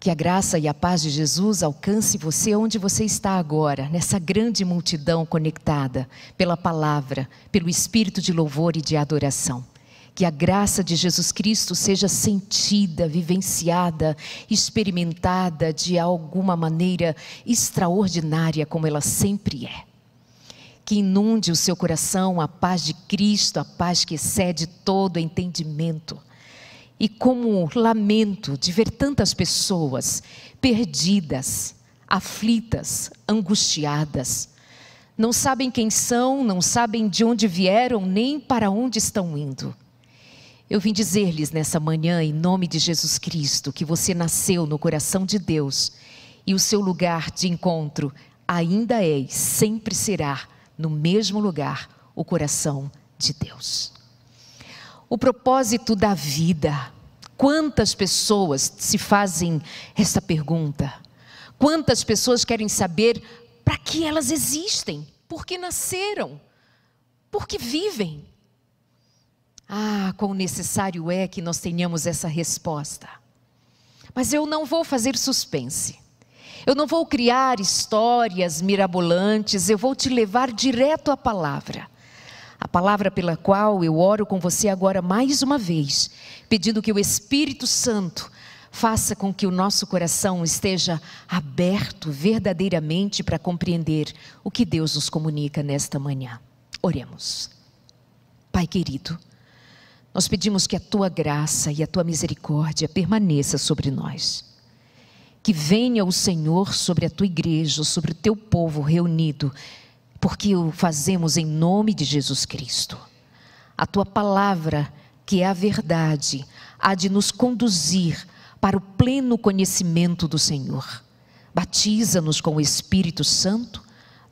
Que a graça e a paz de Jesus alcance você onde você está agora, nessa grande multidão conectada pela palavra, pelo espírito de louvor e de adoração. Que a graça de Jesus Cristo seja sentida, vivenciada, experimentada de alguma maneira extraordinária, como ela sempre é. Que inunde o seu coração a paz de Cristo, a paz que excede todo entendimento. E como lamento de ver tantas pessoas perdidas, aflitas, angustiadas, não sabem quem são, não sabem de onde vieram, nem para onde estão indo. Eu vim dizer-lhes nessa manhã, em nome de Jesus Cristo, que você nasceu no coração de Deus e o seu lugar de encontro ainda é e sempre será no mesmo lugar, o coração de Deus. O propósito da vida. Quantas pessoas se fazem essa pergunta? Quantas pessoas querem saber para que elas existem? Por que nasceram? Por que vivem? Ah, quão necessário é que nós tenhamos essa resposta. Mas eu não vou fazer suspense. Eu não vou criar histórias mirabolantes, eu vou te levar direto à palavra. A palavra pela qual eu oro com você agora mais uma vez, pedindo que o Espírito Santo faça com que o nosso coração esteja aberto verdadeiramente para compreender o que Deus nos comunica nesta manhã. Oremos. Pai querido, nós pedimos que a Tua graça e a Tua misericórdia permaneça sobre nós. Que venha o Senhor sobre a Tua igreja, sobre o Teu povo reunido, porque o fazemos em nome de Jesus Cristo. A Tua palavra, que é a verdade, há de nos conduzir para o pleno conhecimento do Senhor. Batiza-nos com o Espírito Santo,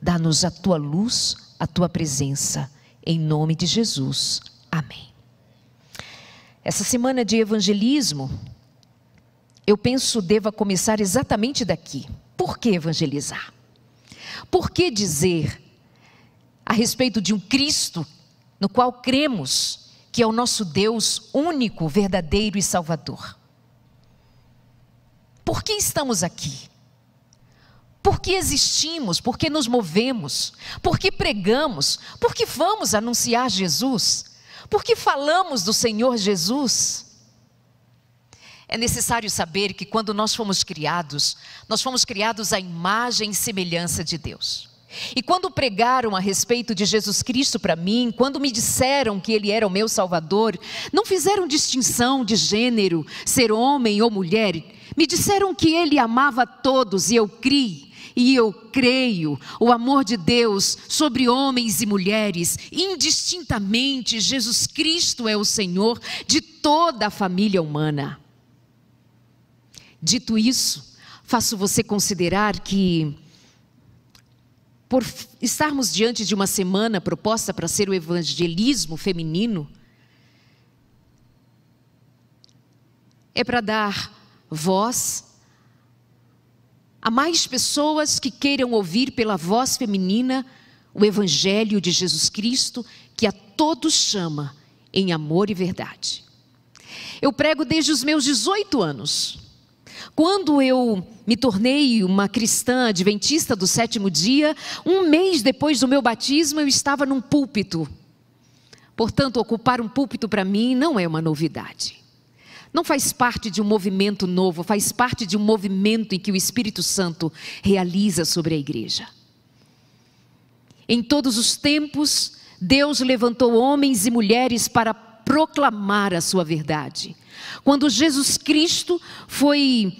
dá-nos a Tua luz, a Tua presença, em nome de Jesus. Amém. Essa semana de evangelismo, eu penso deva começar exatamente daqui. Por que evangelizar? Por que dizer a respeito de um Cristo no qual cremos que é o nosso Deus único, verdadeiro e salvador? Por que estamos aqui? Por que existimos? Por que nos movemos? Por que pregamos? Por que vamos anunciar Jesus? Por que falamos do Senhor Jesus? É necessário saber que quando nós fomos criados à imagem e semelhança de Deus. E quando pregaram a respeito de Jesus Cristo para mim, quando me disseram que Ele era o meu Salvador, não fizeram distinção de gênero, ser homem ou mulher. Me disseram que Ele amava a todos e eu criei. E eu creio, o amor de Deus sobre homens e mulheres, indistintamente, Jesus Cristo é o Senhor de toda a família humana. Dito isso, faço você considerar que, por estarmos diante de uma semana proposta para ser o evangelismo feminino, é para dar voz a mais pessoas que queiram ouvir pela voz feminina o Evangelho de Jesus Cristo, que a todos chama em amor e verdade. Eu prego desde os meus 18 anos. Quando eu me tornei uma cristã adventista do sétimo dia, um mês depois do meu batismo, eu estava num púlpito. Portanto, ocupar um púlpito para mim não é uma novidade. Não faz parte de um movimento novo, faz parte de um movimento em que o Espírito Santo realiza sobre a igreja. Em todos os tempos, Deus levantou homens e mulheres para proclamar a sua verdade. Quando Jesus Cristo foi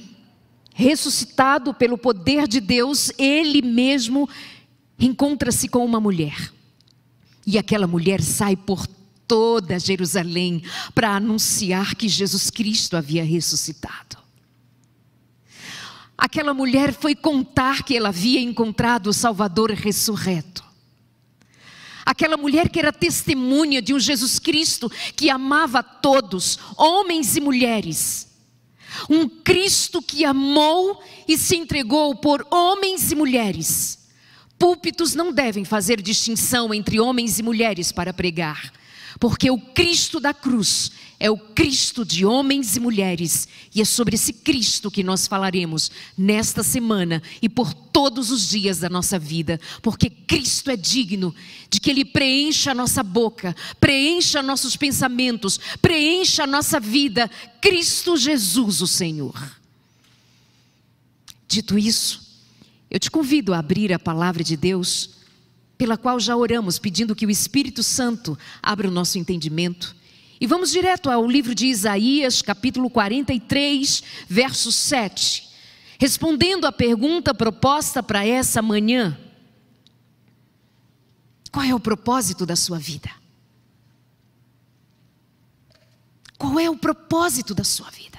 ressuscitado pelo poder de Deus, Ele mesmo encontra-se com uma mulher. E aquela mulher sai por toda Jerusalém para anunciar que Jesus Cristo havia ressuscitado. Aquela mulher foi contar que ela havia encontrado o Salvador ressurreto. Aquela mulher que era testemunha de um Jesus Cristo que amava a todos, homens e mulheres. Um Cristo que amou e se entregou por homens e mulheres. Púlpitos não devem fazer distinção entre homens e mulheres para pregar. Porque o Cristo da cruz é o Cristo de homens e mulheres. E é sobre esse Cristo que nós falaremos nesta semana e por todos os dias da nossa vida. Porque Cristo é digno de que Ele preencha a nossa boca, preencha nossos pensamentos, preencha a nossa vida. Cristo Jesus, o Senhor. Dito isso, eu te convido a abrir a palavra de Deus, pela qual já oramos, pedindo que o Espírito Santo abra o nosso entendimento. E vamos direto ao livro de Isaías, capítulo 43, verso 7. Respondendo à pergunta proposta para essa manhã: qual é o propósito da sua vida? Qual é o propósito da sua vida?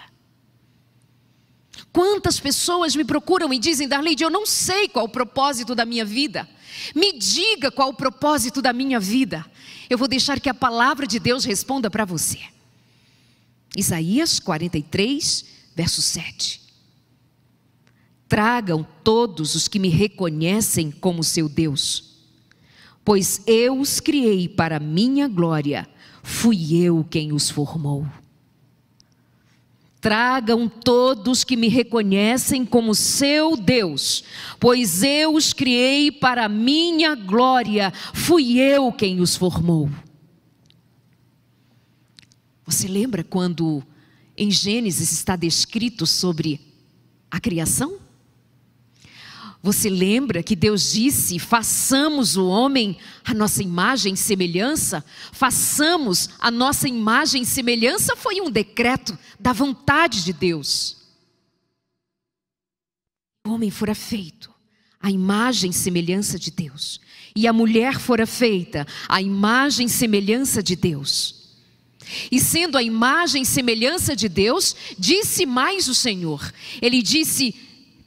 Quantas pessoas me procuram e dizem: Darleide, eu não sei qual o propósito da minha vida. Me diga qual o propósito da minha vida. Eu vou deixar que a palavra de Deus responda para você. Isaías 43, verso 7. Tragam todos os que me reconhecem como seu Deus, pois eu os criei para minha glória, fui eu quem os formou. Tragam todos que me reconhecem como seu Deus, pois eu os criei para minha glória, fui eu quem os formou. Você lembra quando em Gênesis está descrito sobre a criação? Você lembra que Deus disse: façamos o homem a nossa imagem e semelhança? Façamos a nossa imagem e semelhança foi um decreto da vontade de Deus. O homem fora feito à imagem e semelhança de Deus, e a mulher fora feita à imagem e semelhança de Deus. E sendo a imagem e semelhança de Deus, disse mais o Senhor. Ele disse: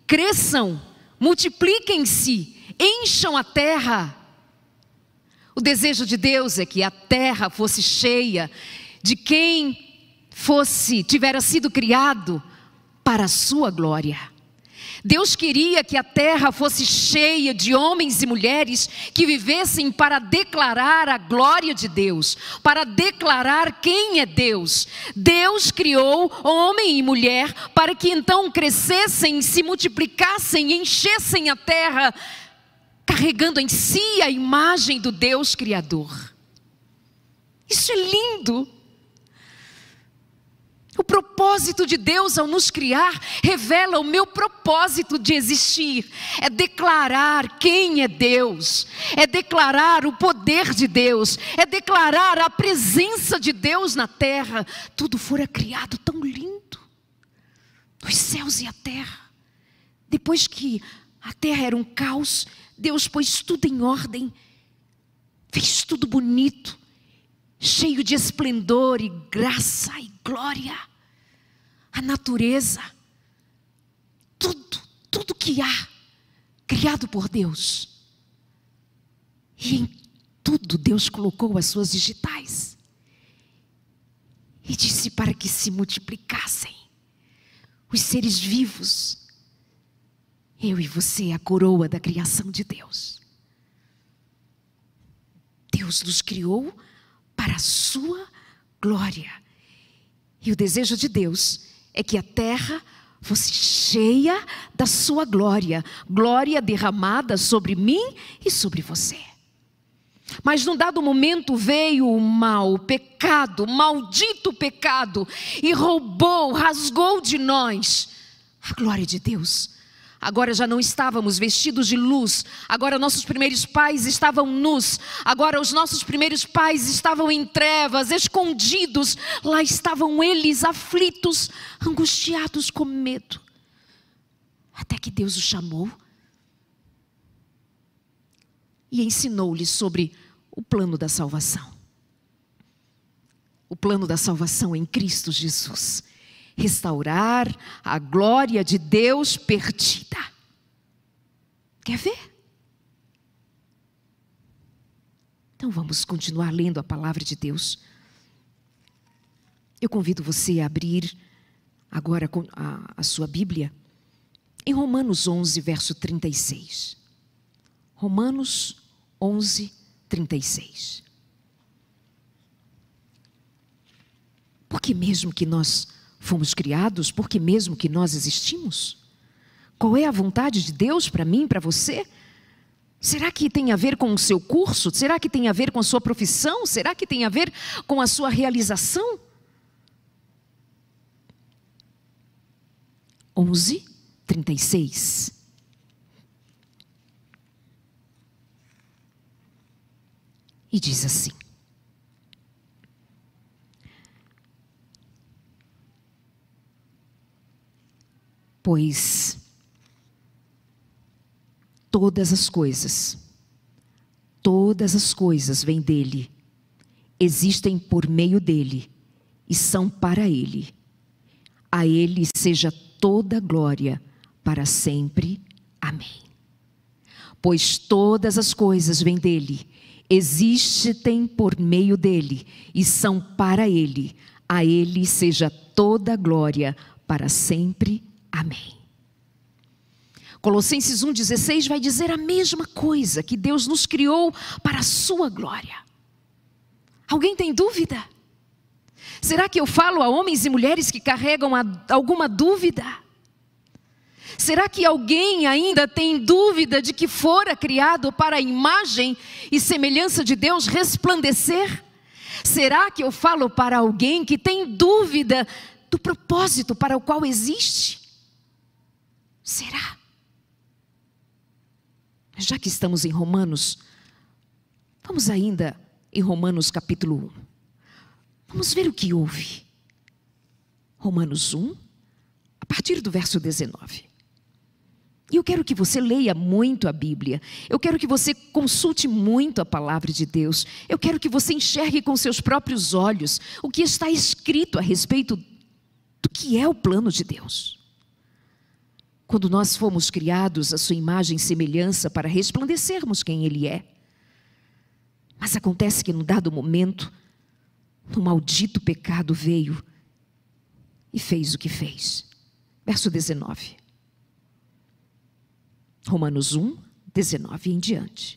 cresçam, multipliquem-se, encham a terra. O desejo de Deus é que a terra fosse cheia de quem tivera sido criado para a sua glória. Deus queria que a terra fosse cheia de homens e mulheres que vivessem para declarar a glória de Deus, para declarar quem é Deus. Deus criou homem e mulher para que então crescessem, se multiplicassem, enchessem a terra, carregando em si a imagem do Deus Criador. Isso é lindo. O propósito de Deus ao nos criar revela o meu propósito de existir. É declarar quem é Deus, é declarar o poder de Deus, é declarar a presença de Deus na terra. Tudo fora criado tão lindo, os céus e a terra. Depois que a terra era um caos, Deus pôs tudo em ordem, fez tudo bonito, cheio de esplendor e graça e glória. A natureza, tudo que há, criado por Deus. E em tudo Deus colocou as suas digitais. E disse para que se multiplicassem os seres vivos. Eu e você, a coroa da criação de Deus. Deus nos criou para a sua glória. E o desejo de Deus é que a terra fosse cheia da sua glória. Glória derramada sobre mim e sobre você. Mas num dado momento veio o mal, o pecado, o maldito pecado, e roubou, rasgou de nós a glória de Deus. Agora já não estávamos vestidos de luz. Agora nossos primeiros pais estavam nus. Agora os nossos primeiros pais estavam em trevas, escondidos. Lá estavam eles aflitos, angustiados com medo. Até que Deus os chamou e ensinou-lhes sobre o plano da salvação. O plano da salvação em Cristo Jesus. Restaurar a glória de Deus perdida. Quer ver? Então vamos continuar lendo a palavra de Deus. Eu convido você a abrir agora a sua Bíblia em Romanos 11, verso 36. Romanos 11, 36. Por que mesmo que nós fomos criados? Por que mesmo que nós existimos? Qual é a vontade de Deus para mim, para você? Será que tem a ver com o seu curso? Será que tem a ver com a sua profissão? Será que tem a ver com a sua realização? 11:36. E diz assim: pois todas as coisas vêm dele, existem por meio dele e são para ele. A ele seja toda a glória para sempre. Amém. Pois todas as coisas vêm dele, existem por meio dele e são para ele. A ele seja toda a glória para sempre. Amém. Colossenses 1:16 vai dizer a mesma coisa, que Deus nos criou para a sua glória. Alguém tem dúvida? Será que eu falo a homens e mulheres que carregam alguma dúvida? Será que alguém ainda tem dúvida de que fora criado para a imagem e semelhança de Deus resplandecer? Será que eu falo para alguém que tem dúvida do propósito para o qual existe? Será? Já que estamos em Romanos, vamos ainda em Romanos capítulo 1. Vamos ver o que houve. Romanos 1, a partir do verso 19. E eu quero que você leia muito a Bíblia. Eu quero que você consulte muito a palavra de Deus. Eu quero que você enxergue com seus próprios olhos o que está escrito a respeito do que é o plano de Deus. Quando nós fomos criados à sua imagem e semelhança para resplandecermos quem Ele é. Mas acontece que num dado momento, o maldito pecado veio e fez o que fez. Verso 19. Romanos 1, 19 em diante.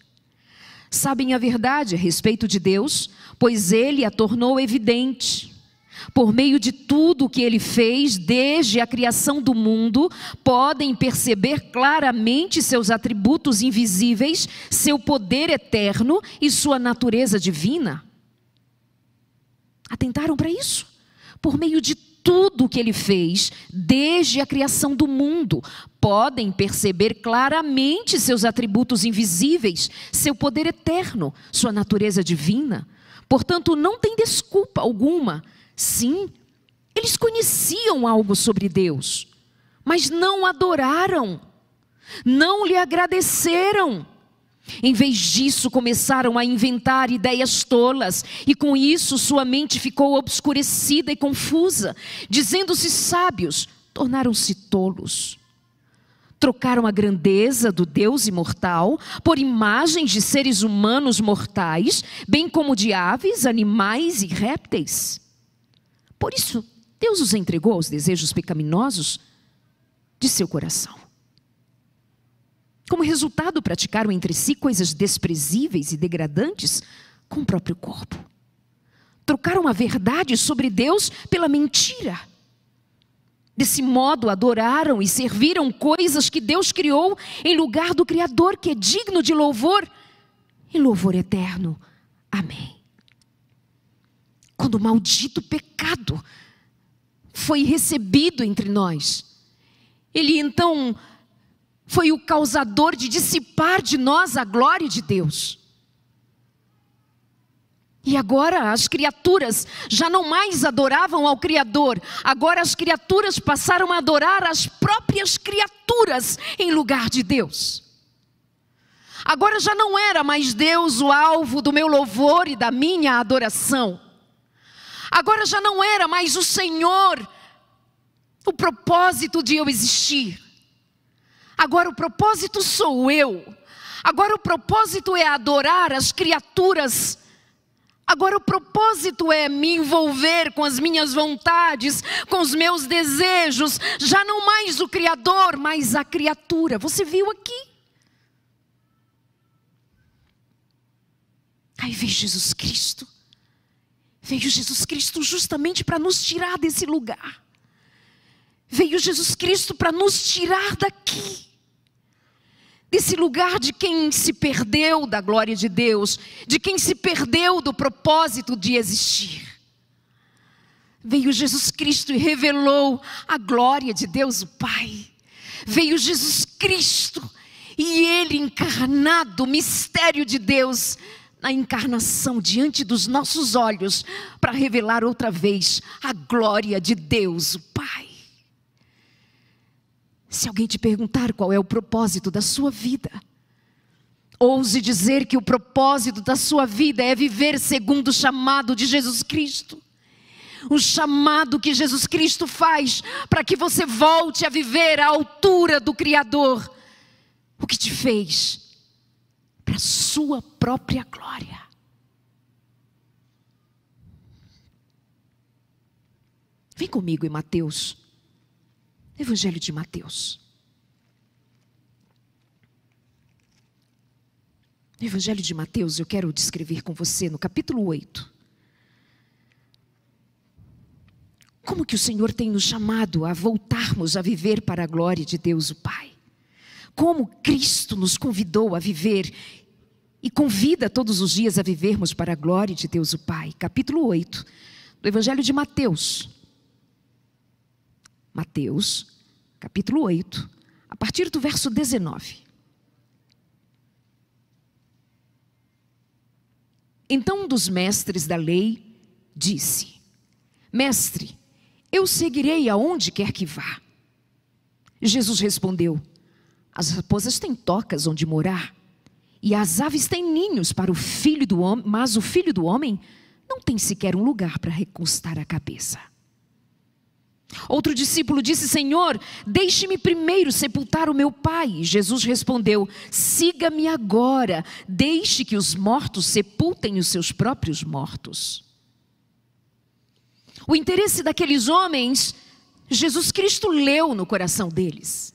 Sabem a verdade a respeito de Deus, pois Ele a tornou evidente. Por meio de tudo o que Ele fez, desde a criação do mundo, podem perceber claramente seus atributos invisíveis, seu poder eterno e sua natureza divina. Atentaram para isso? Por meio de tudo o que Ele fez, desde a criação do mundo, podem perceber claramente seus atributos invisíveis, seu poder eterno, sua natureza divina. Portanto, não tem desculpa alguma. Sim, eles conheciam algo sobre Deus, mas não adoraram, não lhe agradeceram. Em vez disso, começaram a inventar ideias tolas, e com isso sua mente ficou obscurecida e confusa. Dizendo-se sábios, tornaram-se tolos. Trocaram a grandeza do Deus imortal por imagens de seres humanos mortais, bem como de aves, animais e répteis. Por isso, Deus os entregou aos desejos pecaminosos de seu coração. Como resultado, praticaram entre si coisas desprezíveis e degradantes com o próprio corpo. Trocaram a verdade sobre Deus pela mentira. Desse modo, adoraram e serviram coisas que Deus criou em lugar do Criador, que é digno de louvor e louvor eterno. Amém. Quando o maldito pecado foi recebido entre nós, ele então foi o causador de dissipar de nós a glória de Deus. E agora as criaturas já não mais adoravam ao Criador. Agora as criaturas passaram a adorar as próprias criaturas em lugar de Deus. Agora já não era mais Deus o alvo do meu louvor e da minha adoração. Agora já não era mais o Senhor o propósito de eu existir. Agora o propósito sou eu. Agora o propósito é adorar as criaturas. Agora o propósito é me envolver com as minhas vontades, com os meus desejos. Já não mais o Criador, mas a criatura. Você viu aqui? Aí vem Jesus Cristo. Veio Jesus Cristo justamente para nos tirar desse lugar. Veio Jesus Cristo para nos tirar daqui. Desse lugar de quem se perdeu da glória de Deus, de quem se perdeu do propósito de existir. Veio Jesus Cristo e revelou a glória de Deus o Pai. Veio Jesus Cristo e Ele encarnado, o mistério de Deus, na encarnação diante dos nossos olhos, para revelar outra vez a glória de Deus o Pai. Se alguém te perguntar qual é o propósito da sua vida, ouse dizer que o propósito da sua vida é viver segundo o chamado de Jesus Cristo. O chamado que Jesus Cristo faz para que você volte a viver à altura do Criador. O que te fez para a sua própria glória. Vem comigo em Mateus. Evangelho de Mateus. No Evangelho de Mateus, eu quero descrever com você no capítulo 8. Como que o Senhor tem nos chamado a voltarmos a viver para a glória de Deus o Pai. Como Cristo nos convidou a viver e convida todos os dias a vivermos para a glória de Deus o Pai. Capítulo 8 do Evangelho de Mateus. Mateus, capítulo 8, a partir do verso 19. Então um dos mestres da lei disse: Mestre, eu seguirei aonde quer que vá. Jesus respondeu: As raposas têm tocas onde morar, e as aves têm ninhos para o filho do homem, mas o filho do homem não tem sequer um lugar para recostar a cabeça. Outro discípulo disse: Senhor, deixe-me primeiro sepultar o meu pai. E Jesus respondeu: Siga-me agora, deixe que os mortos sepultem os seus próprios mortos. O interesse daqueles homens, Jesus Cristo leu no coração deles.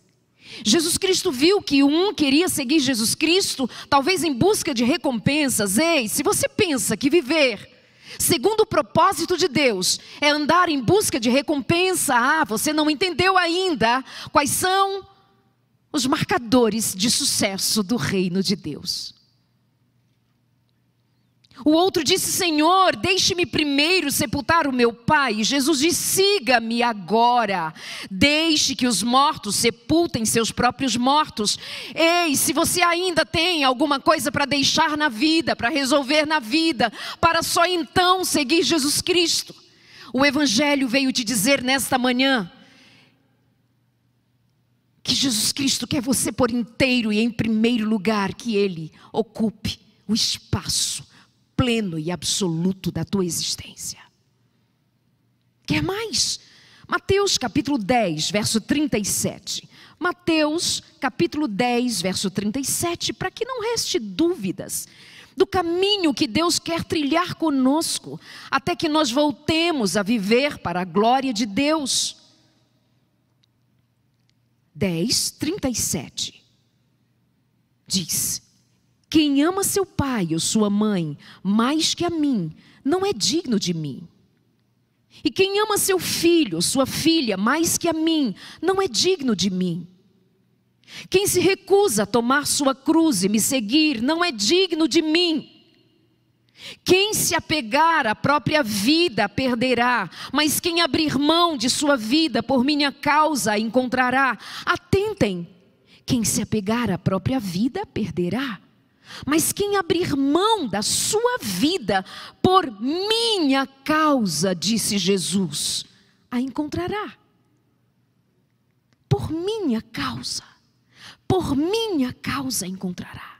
Jesus Cristo viu que um queria seguir Jesus Cristo, talvez em busca de recompensas. Ei, se você pensa que viver segundo o propósito de Deus é andar em busca de recompensa, você não entendeu ainda quais são os marcadores de sucesso do reino de Deus. O outro disse: Senhor, deixe-me primeiro sepultar o meu pai. E Jesus disse: siga-me agora, deixe que os mortos sepultem seus próprios mortos. Ei, se você ainda tem alguma coisa para deixar na vida, para resolver na vida, para só então seguir Jesus Cristo, o Evangelho veio te dizer nesta manhã que Jesus Cristo quer você por inteiro e em primeiro lugar, que Ele ocupe o espaço pleno e absoluto da tua existência. Quer mais? Mateus capítulo 10, verso 37. Mateus capítulo 10, verso 37, para que não reste dúvidas do caminho que Deus quer trilhar conosco, até que nós voltemos a viver para a glória de Deus. 10, 37. Diz: Quem ama seu pai ou sua mãe mais que a mim, não é digno de mim. E quem ama seu filho ou sua filha mais que a mim, não é digno de mim. Quem se recusa a tomar sua cruz e me seguir, não é digno de mim. Quem se apegar à própria vida a perderá, mas quem abrir mão de sua vida por minha causa a encontrará. Atentem, quem se apegar à própria vida perderá, mas quem abrir mão da sua vida por minha causa, disse Jesus, a encontrará. Por minha causa encontrará.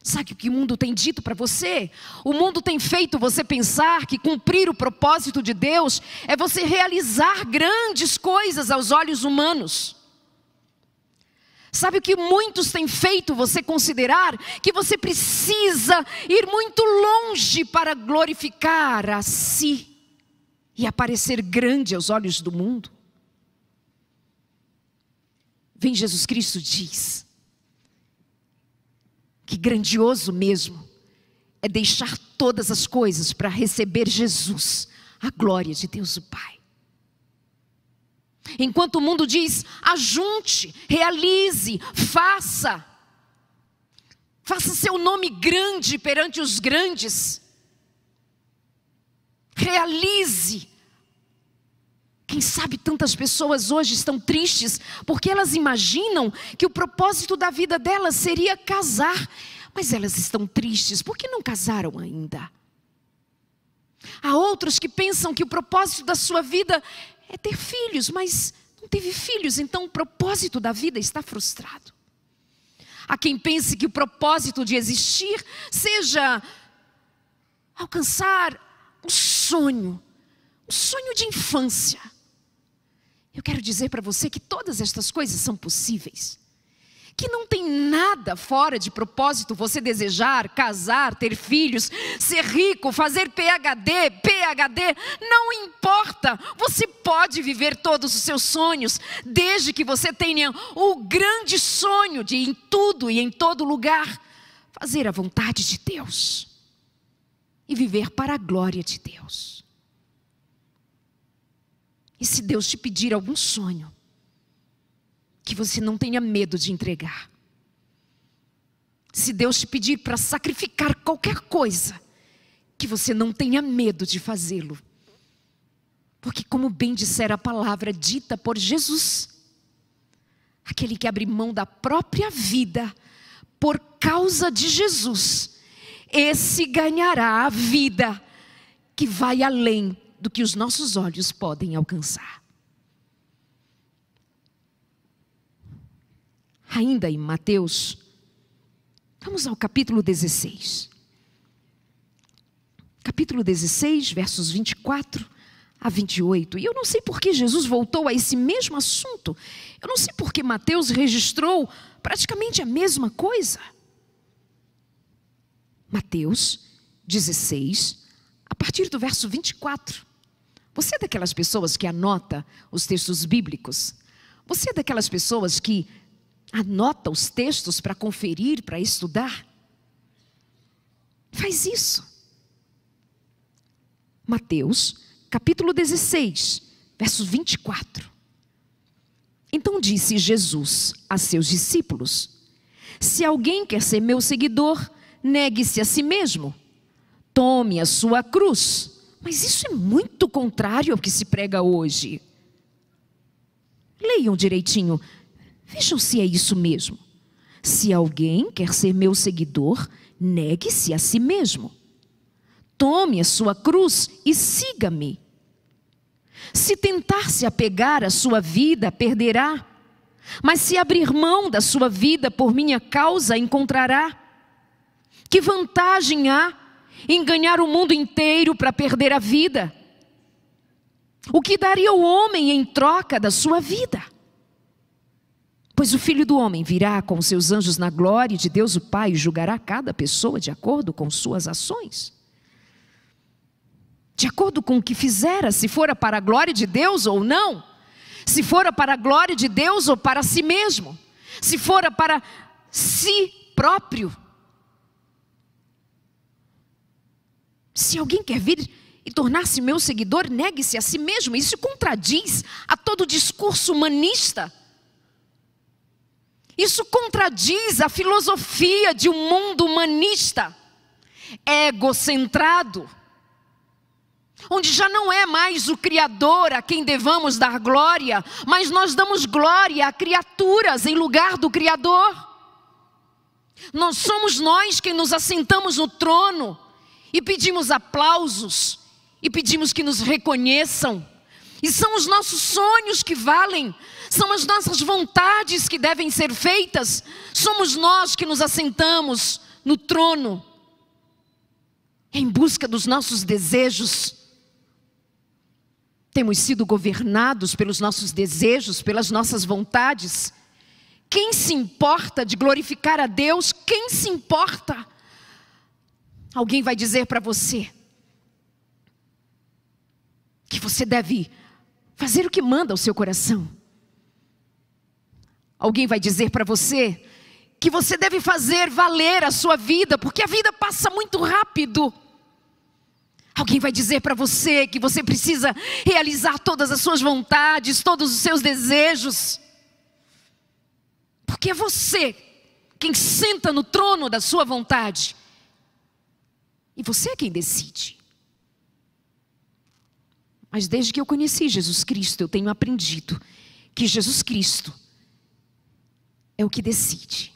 Sabe o que o mundo tem dito para você? O mundo tem feito você pensar que cumprir o propósito de Deus é você realizar grandes coisas aos olhos humanos. Sabe o que muitos têm feito você considerar? Que você precisa ir muito longe para glorificar a si e aparecer grande aos olhos do mundo. Vem Jesus Cristo diz que grandioso mesmo é deixar todas as coisas para receber Jesus, a glória de Deus o Pai. Enquanto o mundo diz: ajunte, realize, faça seu nome grande perante os grandes, realize. Quem sabe tantas pessoas hoje estão tristes porque elas imaginam que o propósito da vida delas seria casar, mas elas estão tristes porque não casaram ainda. Há outros que pensam que o propósito da sua vida é ter filhos, mas não teve filhos, então o propósito da vida está frustrado. Há quem pense que o propósito de existir seja alcançar um sonho de infância. Eu quero dizer para você que todas estas coisas são possíveis, que não tem nada fora de propósito você desejar, casar, ter filhos, ser rico, fazer PhD, não importa. Você pode viver todos os seus sonhos, desde que você tenha o grande sonho de em tudo e em todo lugar fazer a vontade de Deus e viver para a glória de Deus. E se Deus te pedir algum sonho, que você não tenha medo de entregar. Se Deus te pedir para sacrificar qualquer coisa, que você não tenha medo de fazê-lo. Porque, como bem dissera a palavra dita por Jesus, aquele que abre mão da própria vida por causa de Jesus, esse ganhará a vida que vai além do que os nossos olhos podem alcançar. Ainda em Mateus, vamos ao capítulo 16. Capítulo 16, versos 24 a 28. E eu não sei por que Jesus voltou a esse mesmo assunto. Eu não sei por que Mateus registrou praticamente a mesma coisa. Mateus 16, a partir do verso 24. Você é daquelas pessoas que anota os textos bíblicos? Você é daquelas pessoas que anota os textos para conferir, para estudar? Faz isso. Mateus, capítulo 16, verso 24. Então disse Jesus a seus discípulos: se alguém quer ser meu seguidor, negue-se a si mesmo, tome a sua cruz. Mas isso é muito contrário ao que se prega hoje. Leiam direitinho, vejam se é isso mesmo. Se alguém quer ser meu seguidor, negue-se a si mesmo, tome a sua cruz e siga-me. Se tentar se apegar à sua vida, perderá. Mas se abrir mão da sua vida por minha causa, encontrará. Que vantagem há em ganhar o mundo inteiro para perder a vida? O que daria o homem em troca da sua vida? Pois o Filho do Homem virá com os seus anjos na glória de Deus o Pai e julgará cada pessoa de acordo com suas ações. De acordo com o que fizera, se fora para a glória de Deus ou não. Se fora para a glória de Deus ou para si mesmo. Se fora para si próprio. Se alguém quer vir e tornar-se meu seguidor, negue-se a si mesmo. Isso contradiz a todo discurso humanista. Isso contradiz a filosofia de um mundo humanista, egocentrado, onde já não é mais o Criador a quem devamos dar glória, mas nós damos glória a criaturas em lugar do Criador. Somos nós quem nos assentamos no trono e pedimos aplausos, e pedimos que nos reconheçam. E são os nossos sonhos que valem, são as nossas vontades que devem ser feitas. Somos nós que nos assentamos no trono, em busca dos nossos desejos. Temos sido governados pelos nossos desejos, pelas nossas vontades. Quem se importa de glorificar a Deus? Quem se importa? Alguém vai dizer para você que você deve fazer o que manda o seu coração. Alguém vai dizer para você que você deve fazer valer a sua vida, porque a vida passa muito rápido. Alguém vai dizer para você que você precisa realizar todas as suas vontades, todos os seus desejos. Porque é você quem senta no trono da sua vontade. E você é quem decide. Mas desde que eu conheci Jesus Cristo, eu tenho aprendido que Jesus Cristo é o que decide.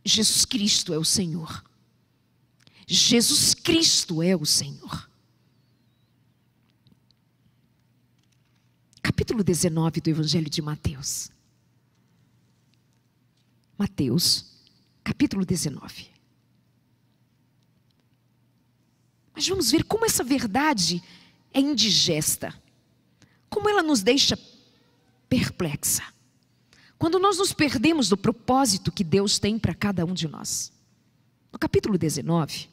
Jesus Cristo é o Senhor. Jesus Cristo é o Senhor. Capítulo 19 do Evangelho de Mateus. Mateus, capítulo 19. Mas vamos ver como essa verdade é indigesta. Como ela nos deixa perplexa. Quando nós nos perdemos do propósito que Deus tem para cada um de nós. No capítulo 19,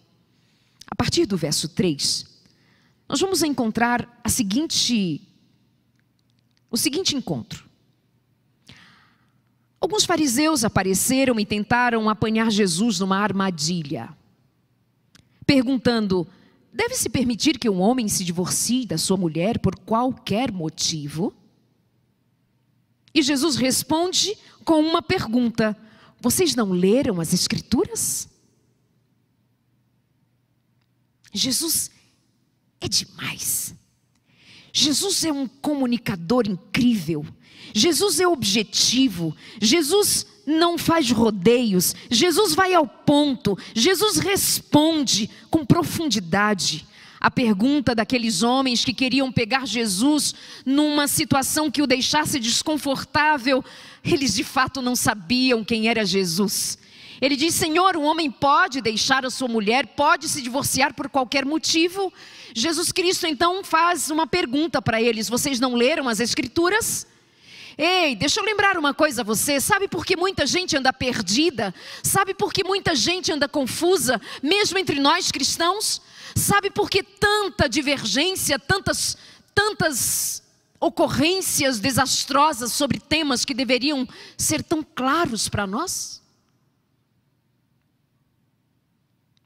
a partir do verso 3, nós vamos encontrar o seguinte encontro. Alguns fariseus apareceram e tentaram apanhar Jesus numa armadilha, perguntando: deve-se permitir que um homem se divorcie da sua mulher por qualquer motivo? E Jesus responde com uma pergunta: vocês não leram as Escrituras? Jesus é demais. Jesus é um comunicador incrível. Jesus é objetivo. Jesus não faz rodeios. Jesus vai ao ponto. Jesus responde com profundidade a pergunta daqueles homens que queriam pegar Jesus numa situação que o deixasse desconfortável. Eles de fato não sabiam quem era Jesus. Ele diz: Senhor, um homem pode deixar a sua mulher, pode se divorciar por qualquer motivo. Jesus Cristo então faz uma pergunta para eles: vocês não leram as Escrituras? Ei, deixa eu lembrar uma coisa a você. Sabe por que muita gente anda perdida? Sabe por que muita gente anda confusa, mesmo entre nós cristãos? Sabe por que tanta divergência, tantas ocorrências desastrosas sobre temas que deveriam ser tão claros para nós?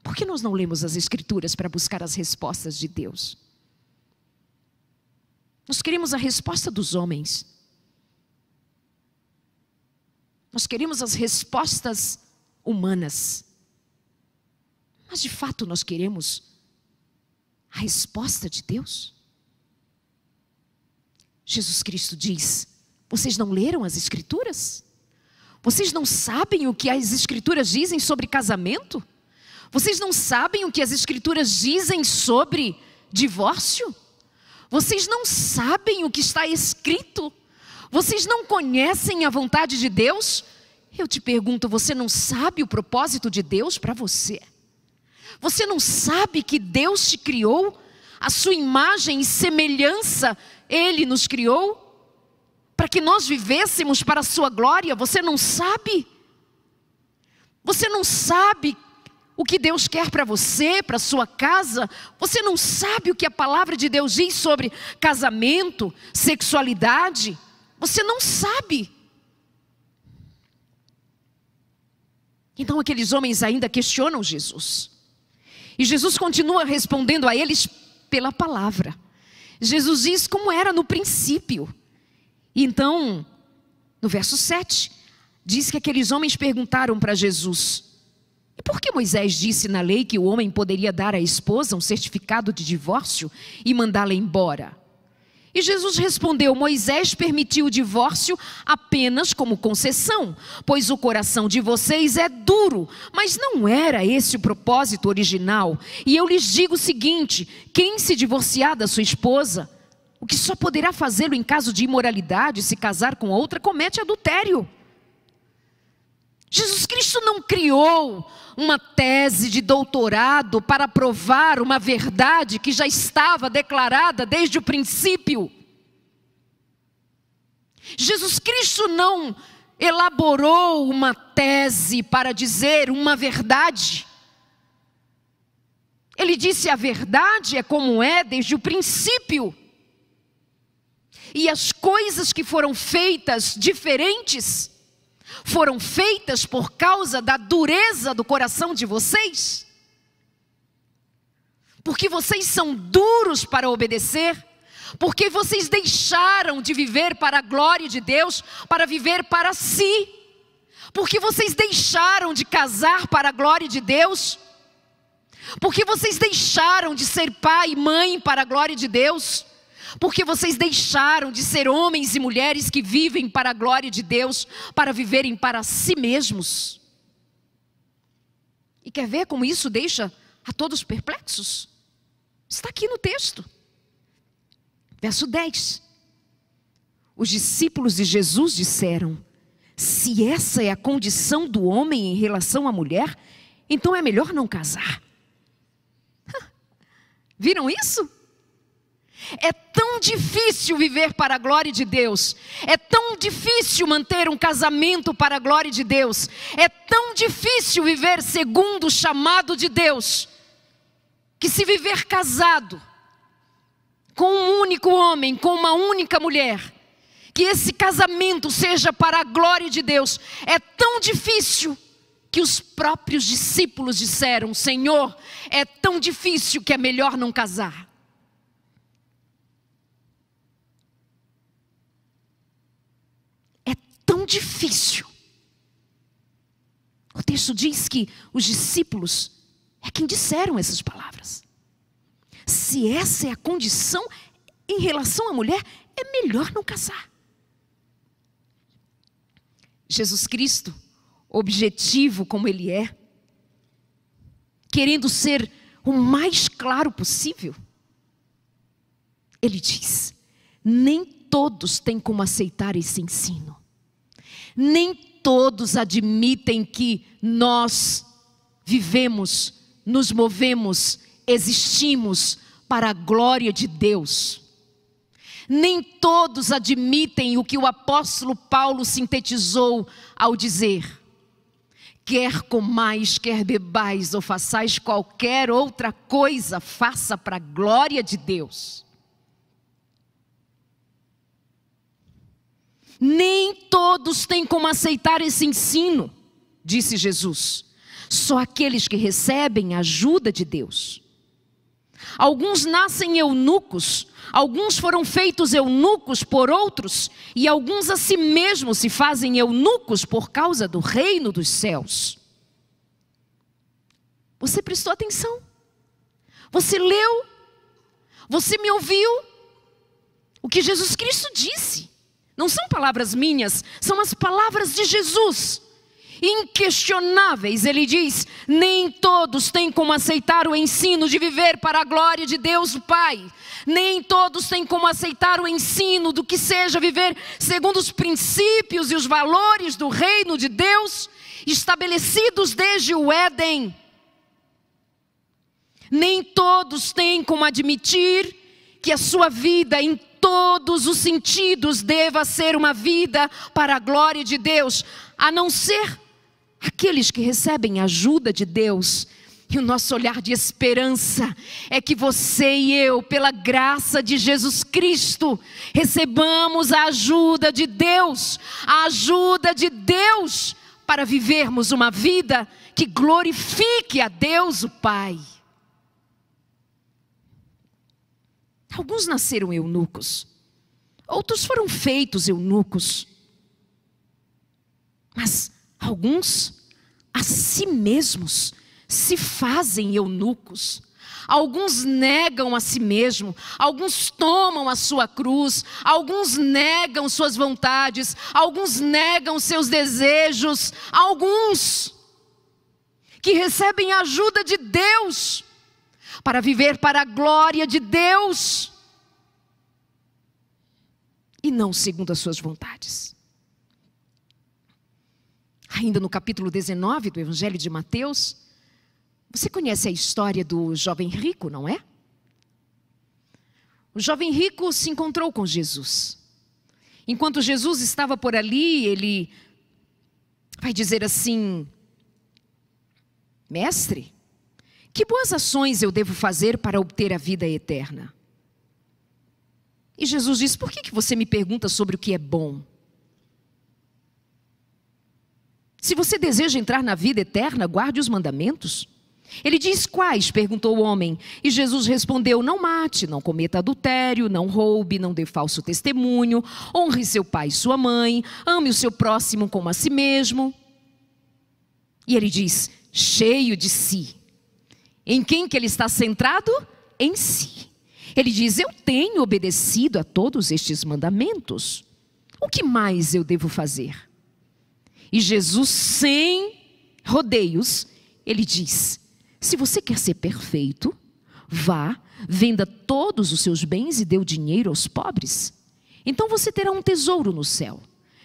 Por que nós não lemos as Escrituras para buscar as respostas de Deus? Nós queremos a resposta dos homens. Nós queremos as respostas humanas. Mas de fato nós queremos a resposta de Deus? Jesus Cristo diz: vocês não leram as Escrituras? Vocês não sabem o que as Escrituras dizem sobre casamento? Vocês não sabem o que as Escrituras dizem sobre divórcio? Vocês não sabem o que está escrito? Vocês não conhecem a vontade de Deus? Eu te pergunto, você não sabe o propósito de Deus para você? Você não sabe que Deus te criou? A sua imagem e semelhança Ele nos criou? Para que nós vivêssemos para a sua glória? Você não sabe? Você não sabe o que Deus quer para você, para a sua casa? Você não sabe o que a palavra de Deus diz sobre casamento, sexualidade? Você não sabe. Então aqueles homens ainda questionam Jesus. E Jesus continua respondendo a eles pela palavra. Jesus diz como era no princípio. E então, no verso 7, diz que aqueles homens perguntaram para Jesus: e por que Moisés disse na lei que o homem poderia dar à esposa um certificado de divórcio e mandá-la embora? E Jesus respondeu: Moisés permitiu o divórcio apenas como concessão, pois o coração de vocês é duro, mas não era esse o propósito original. E eu lhes digo o seguinte: quem se divorciar da sua esposa, o que só poderá fazê-lo em caso de imoralidade, se casar com outra, comete adultério. Jesus Cristo não criou uma tese de doutorado para provar uma verdade que já estava declarada desde o princípio. Jesus Cristo não elaborou uma tese para dizer uma verdade. Ele disse: a verdade é como é desde o princípio. E as coisas que foram feitas diferentes foram feitas por causa da dureza do coração de vocês. porque vocês são duros para obedecer, porque vocês deixaram de viver para a glória de Deus, para viver para si, porque vocês deixaram de casar para a glória de Deus, porque vocês deixaram de ser pai e mãe para a glória de Deus, porque vocês deixaram de ser homens e mulheres que vivem para a glória de Deus, para viverem para si mesmos. E quer ver como isso deixa a todos perplexos? Está aqui no texto. Verso 10. Os discípulos de Jesus disseram: se essa é a condição do homem em relação à mulher, então é melhor não casar. Viram isso? É tão difícil viver para a glória de Deus, é tão difícil manter um casamento para a glória de Deus, é tão difícil viver segundo o chamado de Deus, que se viver casado com um único homem, com uma única mulher, que esse casamento seja para a glória de Deus, é tão difícil que os próprios discípulos disseram: Senhor, é tão difícil que é melhor não casar. É tão difícil. O texto diz que os discípulos é quem disseram essas palavras. Se essa é a condição em relação à mulher, é melhor não casar. Jesus Cristo, objetivo como Ele é, querendo ser o mais claro possível, Ele diz: nem todos têm como aceitar esse ensino. Nem todos admitem que nós vivemos, nos movemos, existimos para a glória de Deus. Nem todos admitem o que o apóstolo Paulo sintetizou ao dizer: quer comais, quer bebais ou façais qualquer outra coisa, faça para a glória de Deus. Nem todos têm como aceitar esse ensino, disse Jesus. Só aqueles que recebem a ajuda de Deus. Alguns nascem eunucos, alguns foram feitos eunucos por outros, e alguns a si mesmos se fazem eunucos por causa do reino dos céus. Você prestou atenção? Você leu? Você me ouviu? O que Jesus Cristo disse? Não são palavras minhas, são as palavras de Jesus. Inquestionáveis, Ele diz: nem todos têm como aceitar o ensino de viver para a glória de Deus o Pai. Nem todos têm como aceitar o ensino do que seja viver segundo os princípios e os valores do reino de Deus, estabelecidos desde o Éden. Nem todos têm como admitir que a sua vida em todos os sentidos deva ser uma vida para a glória de Deus, a não ser aqueles que recebem a ajuda de Deus. E o nosso olhar de esperança é que você e eu, pela graça de Jesus Cristo, recebamos a ajuda de Deus, para vivermos uma vida que glorifique a Deus o Pai. Alguns nasceram eunucos, outros foram feitos eunucos, mas alguns a si mesmos se fazem eunucos. Alguns negam a si mesmo, alguns tomam a sua cruz, alguns negam suas vontades, alguns negam seus desejos, alguns que recebem a ajuda de Deus para viver para a glória de Deus e não segundo as suas vontades. Ainda no capítulo 19 do Evangelho de Mateus, você conhece a história do jovem rico, não é? O jovem rico se encontrou com Jesus. Enquanto Jesus estava por ali, ele vai dizer assim: mestre, que boas ações eu devo fazer para obter a vida eterna? E Jesus diz: por que você me pergunta sobre o que é bom? Se você deseja entrar na vida eterna, guarde os mandamentos. Ele diz: quais? Perguntou o homem. E Jesus respondeu: não mate, não cometa adultério, não roube, não dê falso testemunho, honre seu pai e sua mãe, ame o seu próximo como a si mesmo. E ele diz, cheio de si. Em quem que ele está centrado? Em si. Ele diz: eu tenho obedecido a todos estes mandamentos. O que mais eu devo fazer? E Jesus, sem rodeios, ele diz: se você quer ser perfeito, vá, venda todos os seus bens e dê o dinheiro aos pobres. Então você terá um tesouro no céu.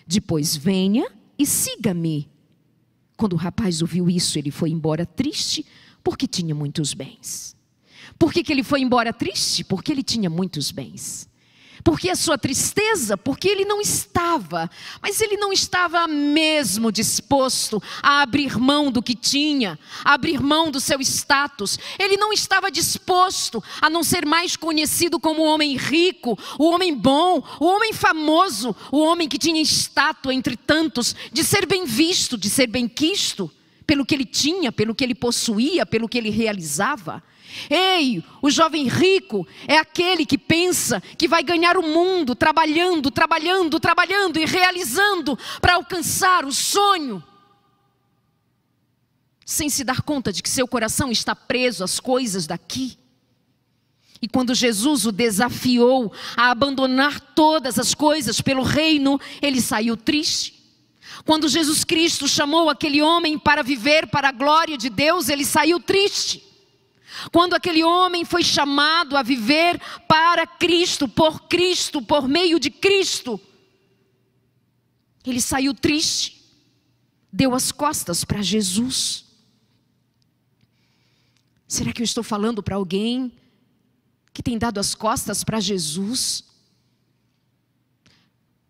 Depois venha e siga-me. Quando o rapaz ouviu isso, ele foi embora triste, porque tinha muitos bens. Por que ele foi embora triste? Porque ele tinha muitos bens. Por que a sua tristeza? Porque ele não estava, mas ele não estava mesmo disposto a abrir mão do que tinha, a abrir mão do seu status. Ele não estava disposto a não ser mais conhecido como o homem rico, o homem bom, o homem famoso, o homem que tinha estátua entre tantos, de ser bem visto, de ser bem quisto, pelo que ele tinha, pelo que ele possuía, pelo que ele realizava. Ei, o jovem rico é aquele que pensa que vai ganhar o mundo trabalhando, trabalhando, trabalhando e realizando para alcançar o sonho, sem se dar conta de que seu coração está preso às coisas daqui. E quando Jesus o desafiou a abandonar todas as coisas pelo reino, ele saiu triste. Quando Jesus Cristo chamou aquele homem para viver para a glória de Deus, ele saiu triste. Quando aquele homem foi chamado a viver para Cristo, por meio de Cristo, ele saiu triste, deu as costas para Jesus. Será que eu estou falando para alguém que tem dado as costas para Jesus?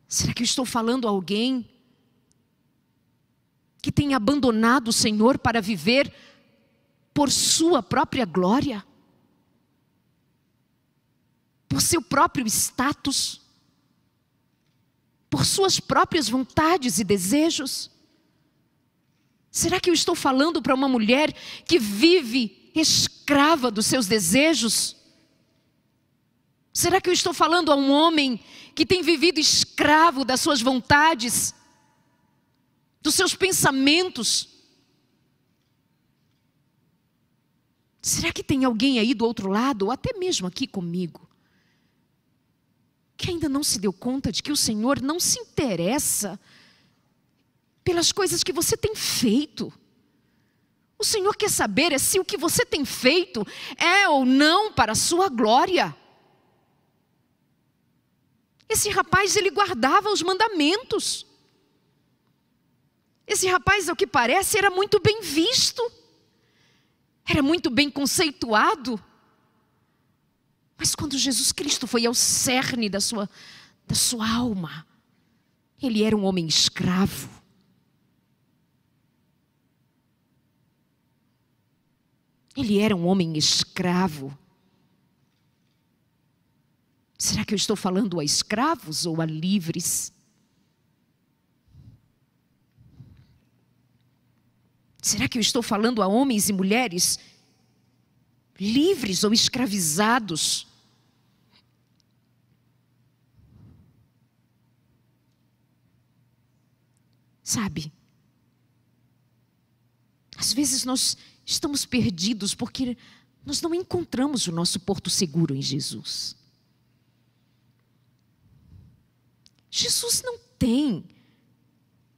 Será que eu estou falando a alguém que tem abandonado o Senhor para viver por sua própria glória, por seu próprio status, por suas próprias vontades e desejos? Será que eu estou falando para uma mulher que vive escrava dos seus desejos? Será que eu estou falando a um homem que tem vivido escravo das suas vontades, dos seus pensamentos? Será que tem alguém aí do outro lado, ou até mesmo aqui comigo, que ainda não se deu conta de que o Senhor não se interessa pelas coisas que você tem feito? O Senhor quer saber se o que você tem feito é ou não para a sua glória. Esse rapaz, ele guardava os mandamentos. Esse rapaz, ao que parece, era muito bem visto. Era muito bem conceituado. Mas quando Jesus Cristo foi ao cerne da sua alma, ele era um homem escravo. Ele era um homem escravo. Será que eu estou falando a escravos ou a livres? Será que eu estou falando a homens e mulheres livres ou escravizados? Sabe, às vezes nós estamos perdidos porque nós não encontramos o nosso porto seguro em Jesus. Jesus não tem,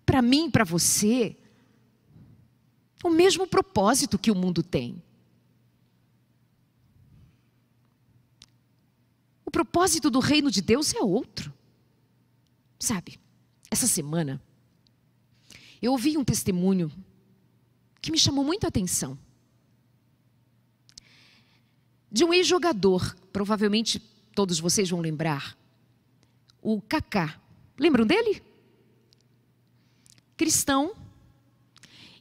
para mim e para você, o mesmo propósito que o mundo tem. O propósito do reino de Deus é outro. Sabe, essa semana, eu ouvi um testemunho que me chamou muita atenção. De um ex-jogador, provavelmente todos vocês vão lembrar, o Kaká. Lembram dele? Cristão.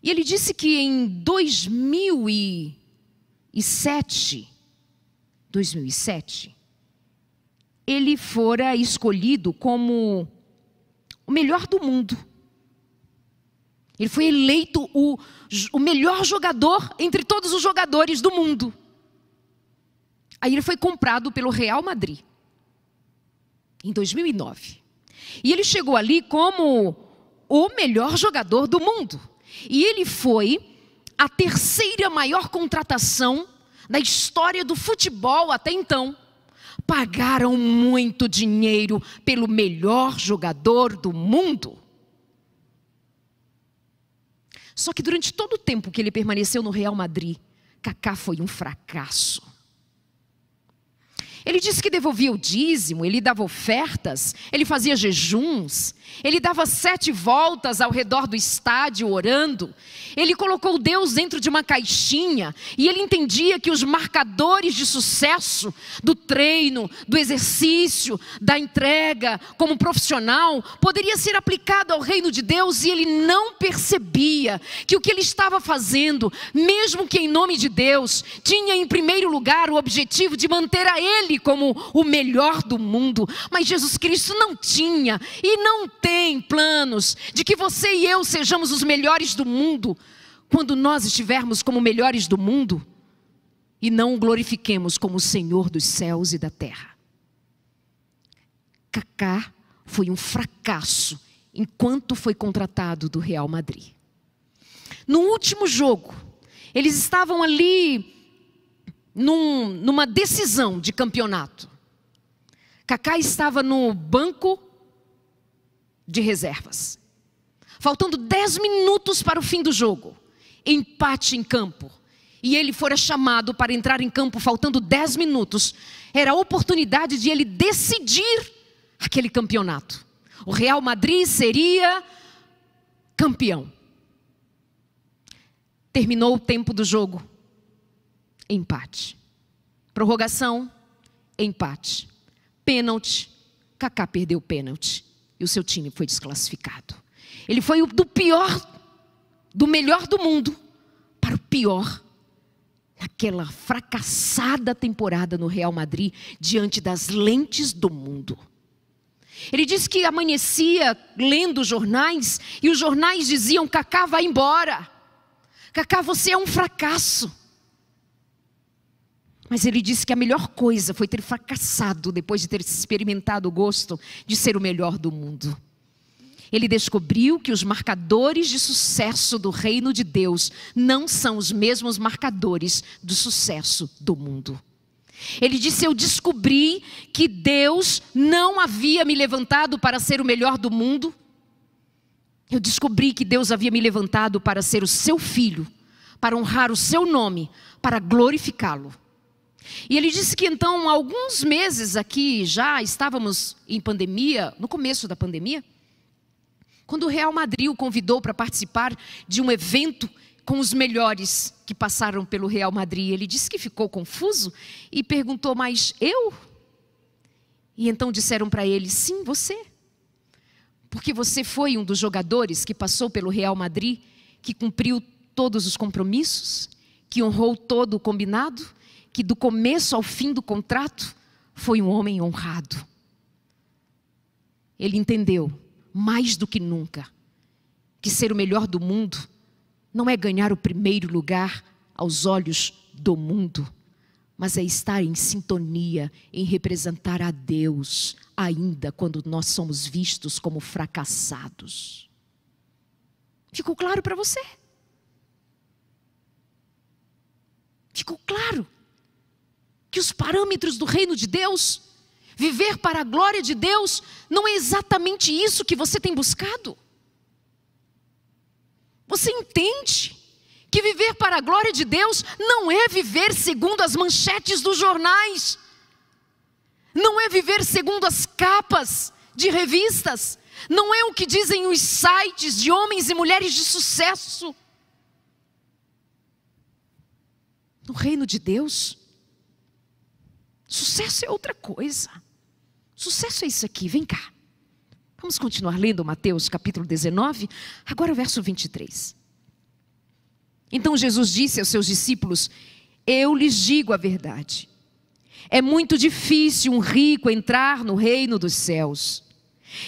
E ele disse que em 2007, ele fora escolhido como o melhor do mundo. Ele foi eleito o melhor jogador entre todos os jogadores do mundo. Aí ele foi comprado pelo Real Madrid, em 2009. E ele chegou ali como o melhor jogador do mundo. E ele foi a terceira maior contratação da história do futebol até então. Pagaram muito dinheiro pelo melhor jogador do mundo. Só que durante todo o tempo que ele permaneceu no Real Madrid, Kaká foi um fracasso. Ele disse que devolvia o dízimo, ele dava ofertas, ele fazia jejuns, ele dava 7 voltas ao redor do estádio orando. Ele colocou Deus dentro de uma caixinha e ele entendia que os marcadores de sucesso do treino, do exercício, da entrega como profissional poderia ser aplicado ao reino de Deus, e ele não percebia que o que ele estava fazendo, mesmo que em nome de Deus, tinha em primeiro lugar o objetivo de manter a ele como o melhor do mundo. Mas Jesus Cristo não tinha e não tem planos de que você e eu sejamos os melhores do mundo quando nós estivermos como melhores do mundo e não o glorifiquemos como o Senhor dos céus e da terra. Kaká foi um fracasso enquanto foi contratado do Real Madrid. No último jogo, eles estavam ali numa decisão de campeonato. Kaká estava no banco de reservas. Faltando 10 minutos para o fim do jogo. Empate em campo. E ele fora chamado para entrar em campo faltando 10 minutos. Era a oportunidade de ele decidir aquele campeonato. O Real Madrid seria campeão. Terminou o tempo do jogo. Empate. Prorrogação, empate. Pênalti, Kaká perdeu o pênalti e o seu time foi desclassificado. Ele foi do melhor do mundo para o pior, naquela fracassada temporada no Real Madrid, diante das lentes do mundo. Ele disse que amanhecia lendo os jornais e os jornais diziam: Kaká, vai embora. Kaká, você é um fracasso. Mas ele disse que a melhor coisa foi ter fracassado depois de ter experimentado o gosto de ser o melhor do mundo. Ele descobriu que os marcadores de sucesso do reino de Deus não são os mesmos marcadores do sucesso do mundo. Ele disse: eu descobri que Deus não havia me levantado para ser o melhor do mundo. Eu descobri que Deus havia me levantado para ser o seu filho, para honrar o seu nome, para glorificá-lo. E ele disse que então, alguns meses aqui, já estávamos em pandemia, no começo da pandemia, quando o Real Madrid o convidou para participar de um evento com os melhores que passaram pelo Real Madrid. Ele disse que ficou confuso e perguntou: mas eu? E então disseram para ele: sim, você. Porque você foi um dos jogadores que passou pelo Real Madrid, que cumpriu todos os compromissos, que honrou todo o combinado, que do começo ao fim do contrato foi um homem honrado. Ele entendeu, mais do que nunca, que ser o melhor do mundo não é ganhar o primeiro lugar aos olhos do mundo, mas é estar em sintonia, em representar a Deus, ainda quando nós somos vistos como fracassados. Ficou claro para você? Ficou claro que os parâmetros do reino de Deus, viver para a glória de Deus, não é exatamente isso que você tem buscado? Você entende que viver para a glória de Deus não é viver segundo as manchetes dos jornais, não é viver segundo as capas de revistas, não é o que dizem os sites de homens e mulheres de sucesso. No reino de Deus, sucesso é outra coisa. Sucesso é isso aqui, vem cá. Vamos continuar lendo Mateus capítulo 19, agora o verso 23. Então Jesus disse aos seus discípulos: eu lhes digo a verdade. É muito difícil um rico entrar no reino dos céus.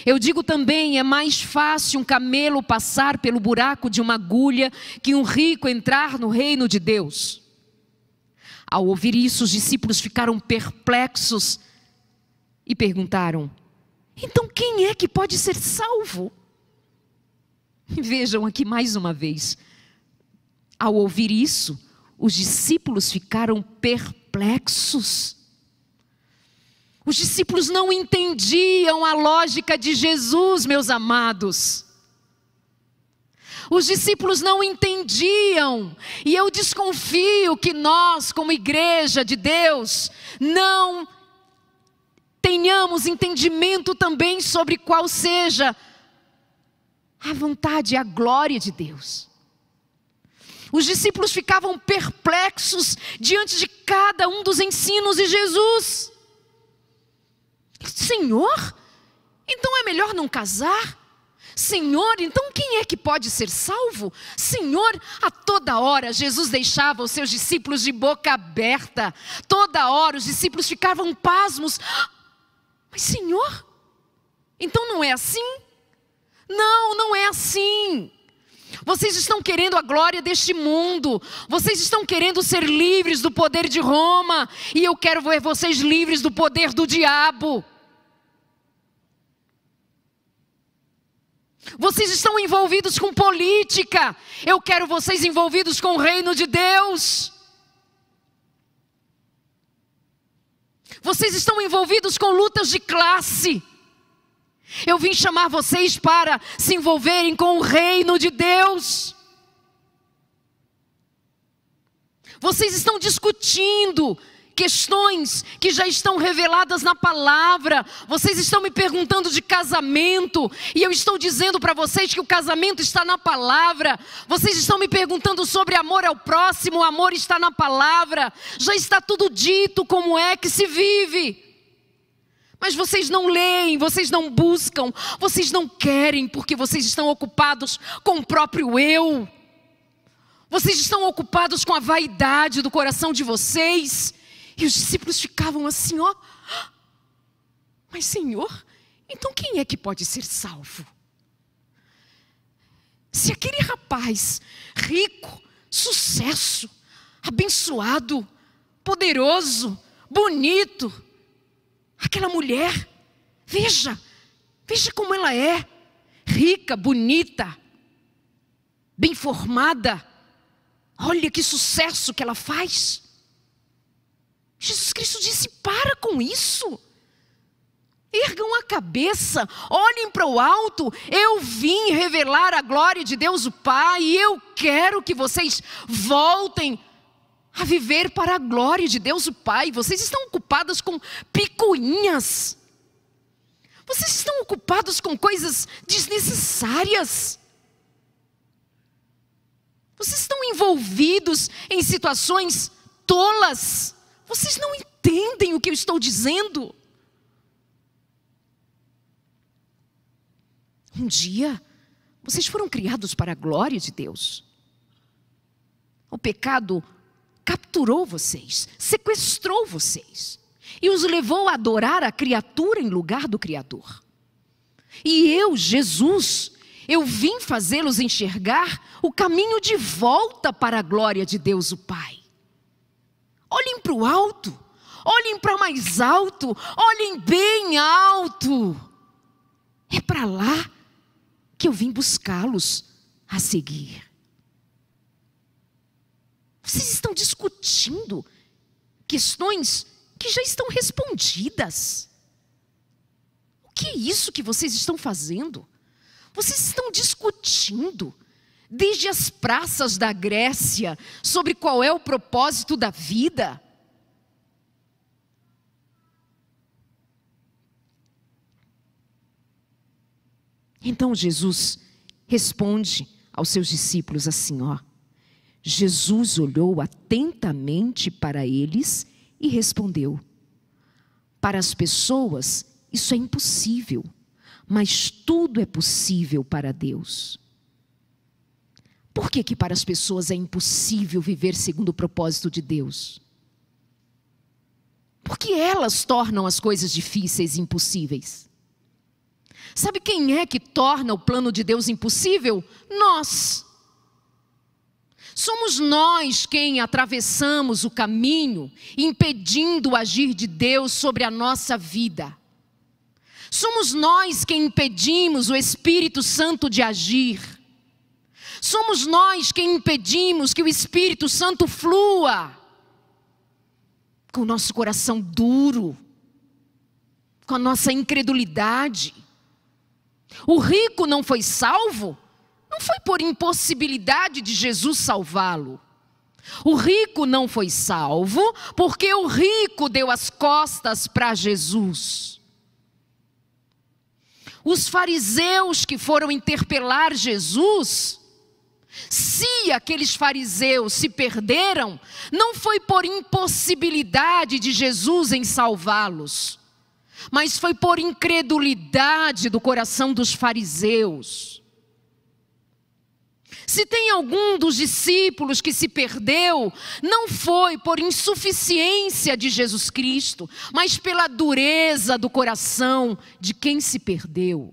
Eu digo também, é mais fácil um camelo passar pelo buraco de uma agulha que um rico entrar no reino de Deus. Ao ouvir isso, os discípulos ficaram perplexos e perguntaram: então quem é que pode ser salvo? Vejam aqui mais uma vez. Ao ouvir isso, os discípulos ficaram perplexos. Os discípulos não entendiam a lógica de Jesus, meus amados. Os discípulos não entendiam. E eu desconfio que nós, como igreja de Deus, não tenhamos entendimento também sobre qual seja a vontade e a glória de Deus. Os discípulos ficavam perplexos diante de cada um dos ensinos de Jesus. Senhor, então é melhor não casar? Senhor, então quem é que pode ser salvo? Senhor, a toda hora Jesus deixava os seus discípulos de boca aberta. Toda hora os discípulos ficavam pasmos. Mas Senhor, então não é assim? Não, não é assim. Vocês estão querendo a glória deste mundo. Vocês estão querendo ser livres do poder de Roma. E eu quero ver vocês livres do poder do diabo. Vocês estão envolvidos com política. Eu quero vocês envolvidos com o reino de Deus. Vocês estão envolvidos com lutas de classe. Eu vim chamar vocês para se envolverem com o reino de Deus. Vocês estão discutindo questões que já estão reveladas na palavra. Vocês estão me perguntando de casamento, e eu estou dizendo para vocês que o casamento está na palavra. Vocês estão me perguntando sobre amor ao próximo, o amor está na palavra. Já está tudo dito como é que se vive. Mas vocês não leem, vocês não buscam, vocês não querem, porque vocês estão ocupados com o próprio eu. Vocês estão ocupados com a vaidade do coração de vocês. E os discípulos ficavam assim, ó. Mas Senhor, então quem é que pode ser salvo? Se aquele rapaz rico, sucesso, abençoado, poderoso, bonito, aquela mulher, veja como ela é, rica, bonita, bem formada, olha que sucesso que ela faz. Jesus Cristo disse: para com isso, ergam a cabeça, olhem para o alto. Eu vim revelar a glória de Deus o Pai, e eu quero que vocês voltem a viver para a glória de Deus o Pai. Vocês estão ocupadas com picuinhas, vocês estão ocupados com coisas desnecessárias, vocês estão envolvidos em situações tolas. Vocês não entendem o que eu estou dizendo. Um dia, vocês foram criados para a glória de Deus. O pecado capturou vocês, sequestrou vocês e os levou a adorar a criatura em lugar do Criador. E eu, Jesus, eu vim fazê-los enxergar o caminho de volta para a glória de Deus o Pai. Olhem para o alto, olhem para mais alto, olhem bem alto. É para lá que eu vim buscá-los a seguir. Vocês estão discutindo questões que já estão respondidas. O que é isso que vocês estão fazendo? Vocês estão discutindo desde as praças da Grécia sobre qual é o propósito da vida. Então Jesus responde aos seus discípulos assim, ó. Jesus olhou atentamente para eles e respondeu: para as pessoas isso é impossível, mas tudo é possível para Deus. Por que para as pessoas é impossível viver segundo o propósito de Deus? Porque elas tornam as coisas difíceis e impossíveis. Sabe quem é que torna o plano de Deus impossível? Nós. Somos nós quem atravessamos o caminho, impedindo o agir de Deus sobre a nossa vida. Somos nós quem impedimos o Espírito Santo de agir. Somos nós quem impedimos que o Espírito Santo flua com o nosso coração duro, com a nossa incredulidade. O rico não foi salvo, não foi por impossibilidade de Jesus salvá-lo. O rico não foi salvo porque o rico deu as costas para Jesus. Os fariseus que foram interpelar Jesus, se aqueles fariseus se perderam, não foi por impossibilidade de Jesus em salvá-los, mas foi por incredulidade do coração dos fariseus. Se tem algum dos discípulos que se perdeu, não foi por insuficiência de Jesus Cristo, mas pela dureza do coração de quem se perdeu.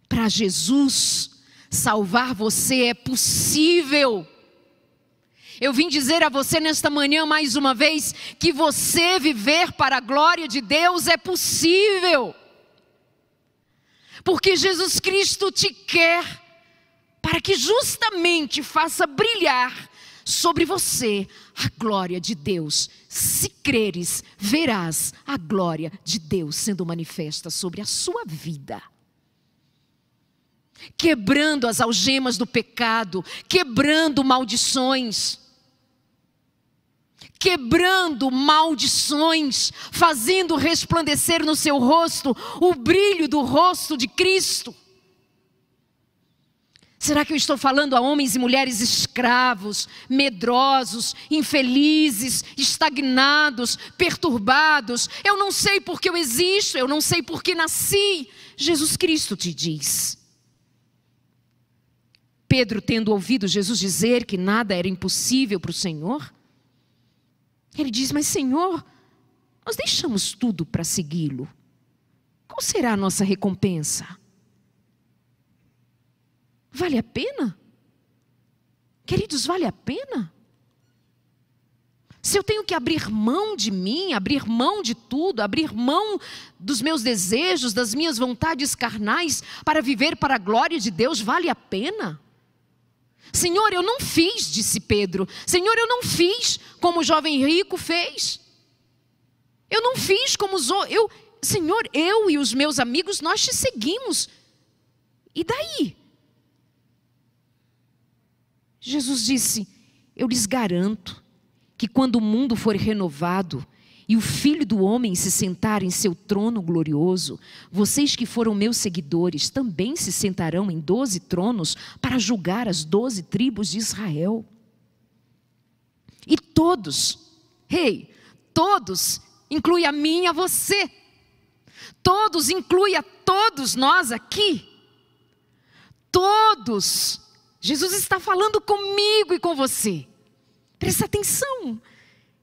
Para Jesus salvar você é possível. Eu vim dizer a você nesta manhã mais uma vez que você viver para a glória de Deus é possível. Porque Jesus Cristo te quer para que justamente faça brilhar sobre você a glória de Deus. Se creres, verás a glória de Deus sendo manifesta sobre a sua vida. Quebrando as algemas do pecado, quebrando maldições. Quebrando maldições, fazendo resplandecer no seu rosto o brilho do rosto de Cristo. Será que eu estou falando a homens e mulheres escravos, medrosos, infelizes, estagnados, perturbados? Eu não sei porque eu existo, eu não sei porque nasci. Jesus Cristo te diz. Pedro, tendo ouvido Jesus dizer que nada era impossível para o Senhor, ele diz: mas Senhor, nós deixamos tudo para segui-lo. Qual será a nossa recompensa? Vale a pena? Queridos, vale a pena? Se eu tenho que abrir mão de mim, abrir mão de tudo, abrir mão dos meus desejos, das minhas vontades carnais, para viver para a glória de Deus, vale a pena? Senhor, eu não fiz, disse Pedro. Senhor, eu não fiz como o jovem rico fez. Eu não fiz como os outros. Senhor, eu e os meus amigos, nós te seguimos. E daí? Jesus disse: eu lhes garanto que quando o mundo for renovado e o Filho do Homem se sentar em seu trono glorioso, vocês que foram meus seguidores também se sentarão em 12 tronos para julgar as 12 tribos de Israel. E todos, todos, inclui a mim e a você. Todos, inclui a todos nós aqui. Todos. Jesus está falando comigo e com você. Presta atenção.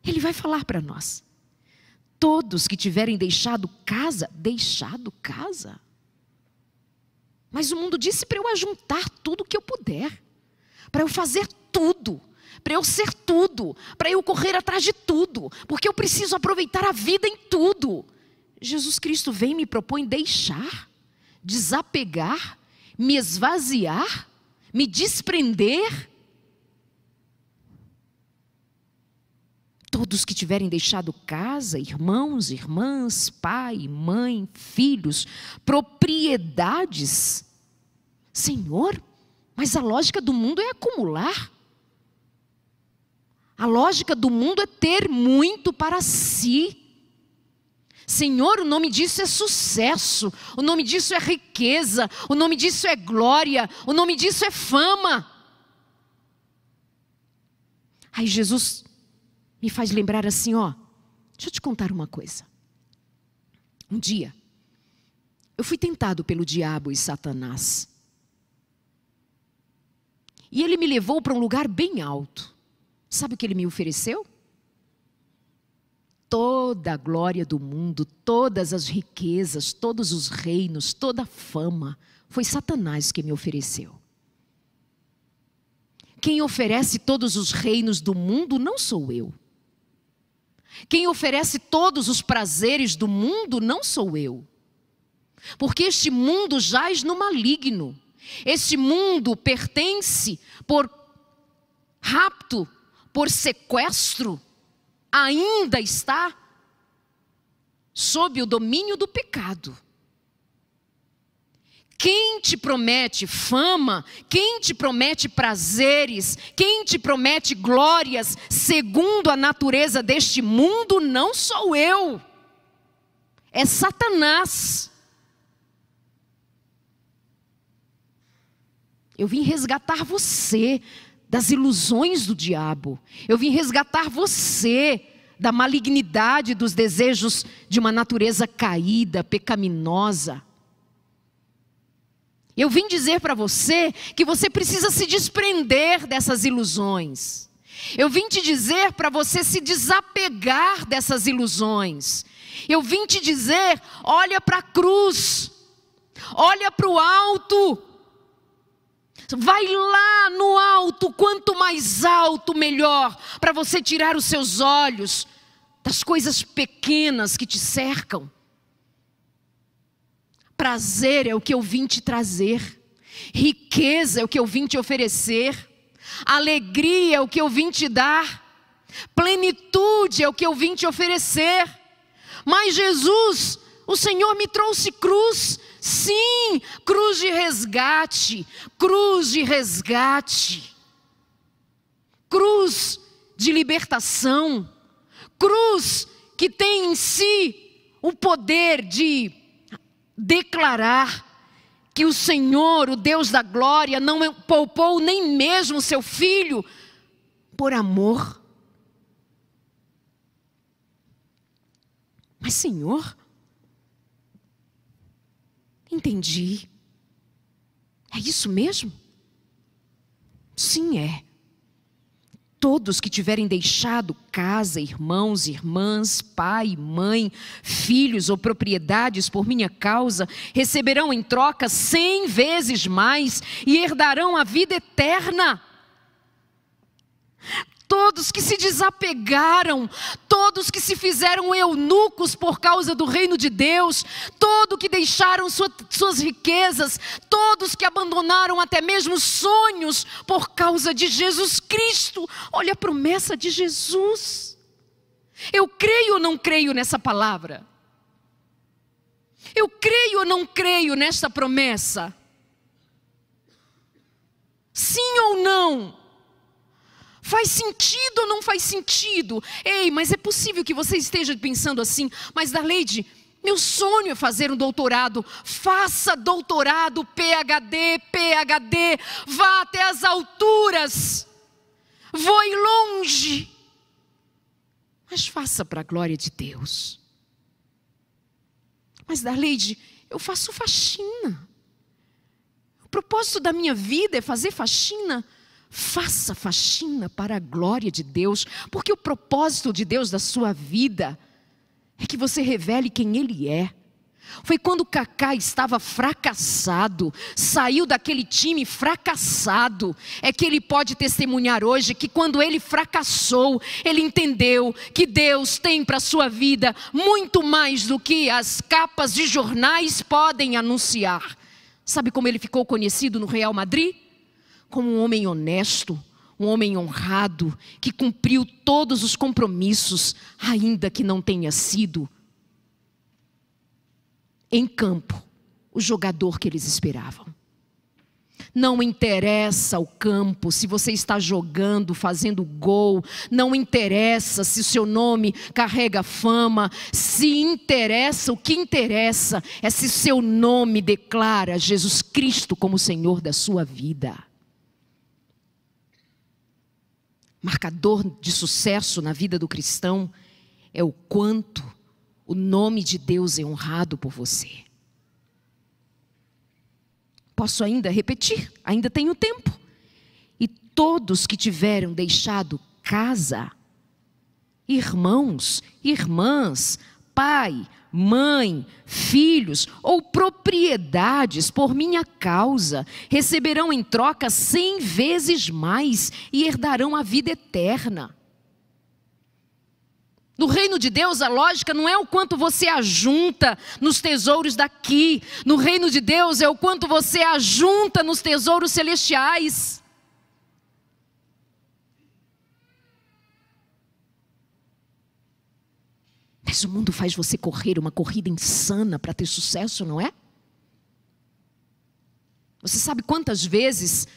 Ele vai falar para nós. Todos que tiverem deixado casa. Mas o mundo disse para eu ajuntar tudo que eu puder. Para eu fazer tudo. Para eu ser tudo. Para eu correr atrás de tudo. Porque eu preciso aproveitar a vida em tudo. Jesus Cristo vem e me propõe deixar, desapegar, me esvaziar, me desprender. Todos que tiverem deixado casa, irmãos, irmãs, pai, mãe, filhos, propriedades. Senhor, mas a lógica do mundo é acumular. A lógica do mundo é ter muito para si. Senhor, o nome disso é sucesso, o nome disso é riqueza, o nome disso é glória, o nome disso é fama. Aí Jesus me faz lembrar assim, deixa eu te contar uma coisa. Um dia, eu fui tentado pelo diabo e Satanás. E ele me levou para um lugar bem alto. Sabe o que ele me ofereceu? Toda a glória do mundo, todas as riquezas, todos os reinos, toda a fama, foi Satanás que me ofereceu. Quem oferece todos os reinos do mundo não sou eu. Quem oferece todos os prazeres do mundo não sou eu. Porque este mundo jaz no maligno. Este mundo pertence por rapto, por sequestro, ainda está sob o domínio do pecado. Quem te promete fama, quem te promete prazeres, quem te promete glórias, segundo a natureza deste mundo, não sou eu. É Satanás. Eu vim resgatar você das ilusões do diabo. Eu vim resgatar você da malignidade dos desejos de uma natureza caída, pecaminosa. Eu vim dizer para você que você precisa se desprender dessas ilusões. Eu vim te dizer para você se desapegar dessas ilusões. Eu vim te dizer, olha para a cruz, olha para o alto. Vai lá no alto, quanto mais alto, melhor, para você tirar os seus olhos das coisas pequenas que te cercam. Prazer é o que eu vim te trazer, riqueza é o que eu vim te oferecer, alegria é o que eu vim te dar, plenitude é o que eu vim te oferecer. Mas Jesus, o Senhor me trouxe cruz. Sim, cruz de resgate, cruz de resgate, cruz de libertação, cruz que tem em si o poder de declarar que o Senhor, o Deus da glória, não poupou nem mesmo o seu Filho por amor. Mas Senhor, entendi. É isso mesmo? Sim, é. Todos que tiverem deixado casa, irmãos, irmãs, pai, mãe, filhos ou propriedades por minha causa, receberão em troca 100 vezes mais e herdarão a vida eterna. Todos que se desapegaram, todos que se fizeram eunucos por causa do reino de Deus, todos que deixaram suas riquezas, todos que abandonaram até mesmo sonhos por causa de Jesus Cristo. Olha a promessa de Jesus. Eu creio ou não creio nessa palavra? Eu creio ou não creio nesta promessa? Sim ou não? Faz sentido ou não faz sentido? Ei, mas é possível que você esteja pensando assim, mas Darleide, meu sonho é fazer um doutorado. Faça doutorado, PhD, vá até as alturas, voe longe, mas faça para a glória de Deus. Mas Darleide, eu faço faxina. O propósito da minha vida é fazer faxina. Faça faxina para a glória de Deus, porque o propósito de Deus da sua vida é que você revele quem Ele é. Foi quando Kaká estava fracassado, saiu daquele time fracassado, é que ele pode testemunhar hoje que quando ele fracassou, ele entendeu que Deus tem para a sua vida muito mais do que as capas de jornais podem anunciar. Sabe como ele ficou conhecido no Real Madrid? Como um homem honesto, um homem honrado, que cumpriu todos os compromissos, ainda que não tenha sido em campo o jogador que eles esperavam. Não interessa o campo, se você está jogando, fazendo gol, não interessa se o seu nome carrega fama, o que interessa é se o seu nome declara Jesus Cristo como Senhor da sua vida. Marcador de sucesso na vida do cristão é o quanto o nome de Deus é honrado por você. Posso ainda repetir, ainda tenho tempo. E todos que tiveram deixado casa, irmãos, irmãs, pai, mãe, filhos ou propriedades por minha causa, receberão em troca 100 vezes mais e herdarão a vida eterna. No reino de Deus, a lógica não é o quanto você ajunta nos tesouros daqui. No reino de Deus é o quanto você ajunta nos tesouros celestiais. Mas o mundo faz você correr uma corrida insana para ter sucesso, não é? Você sabe quantas vezes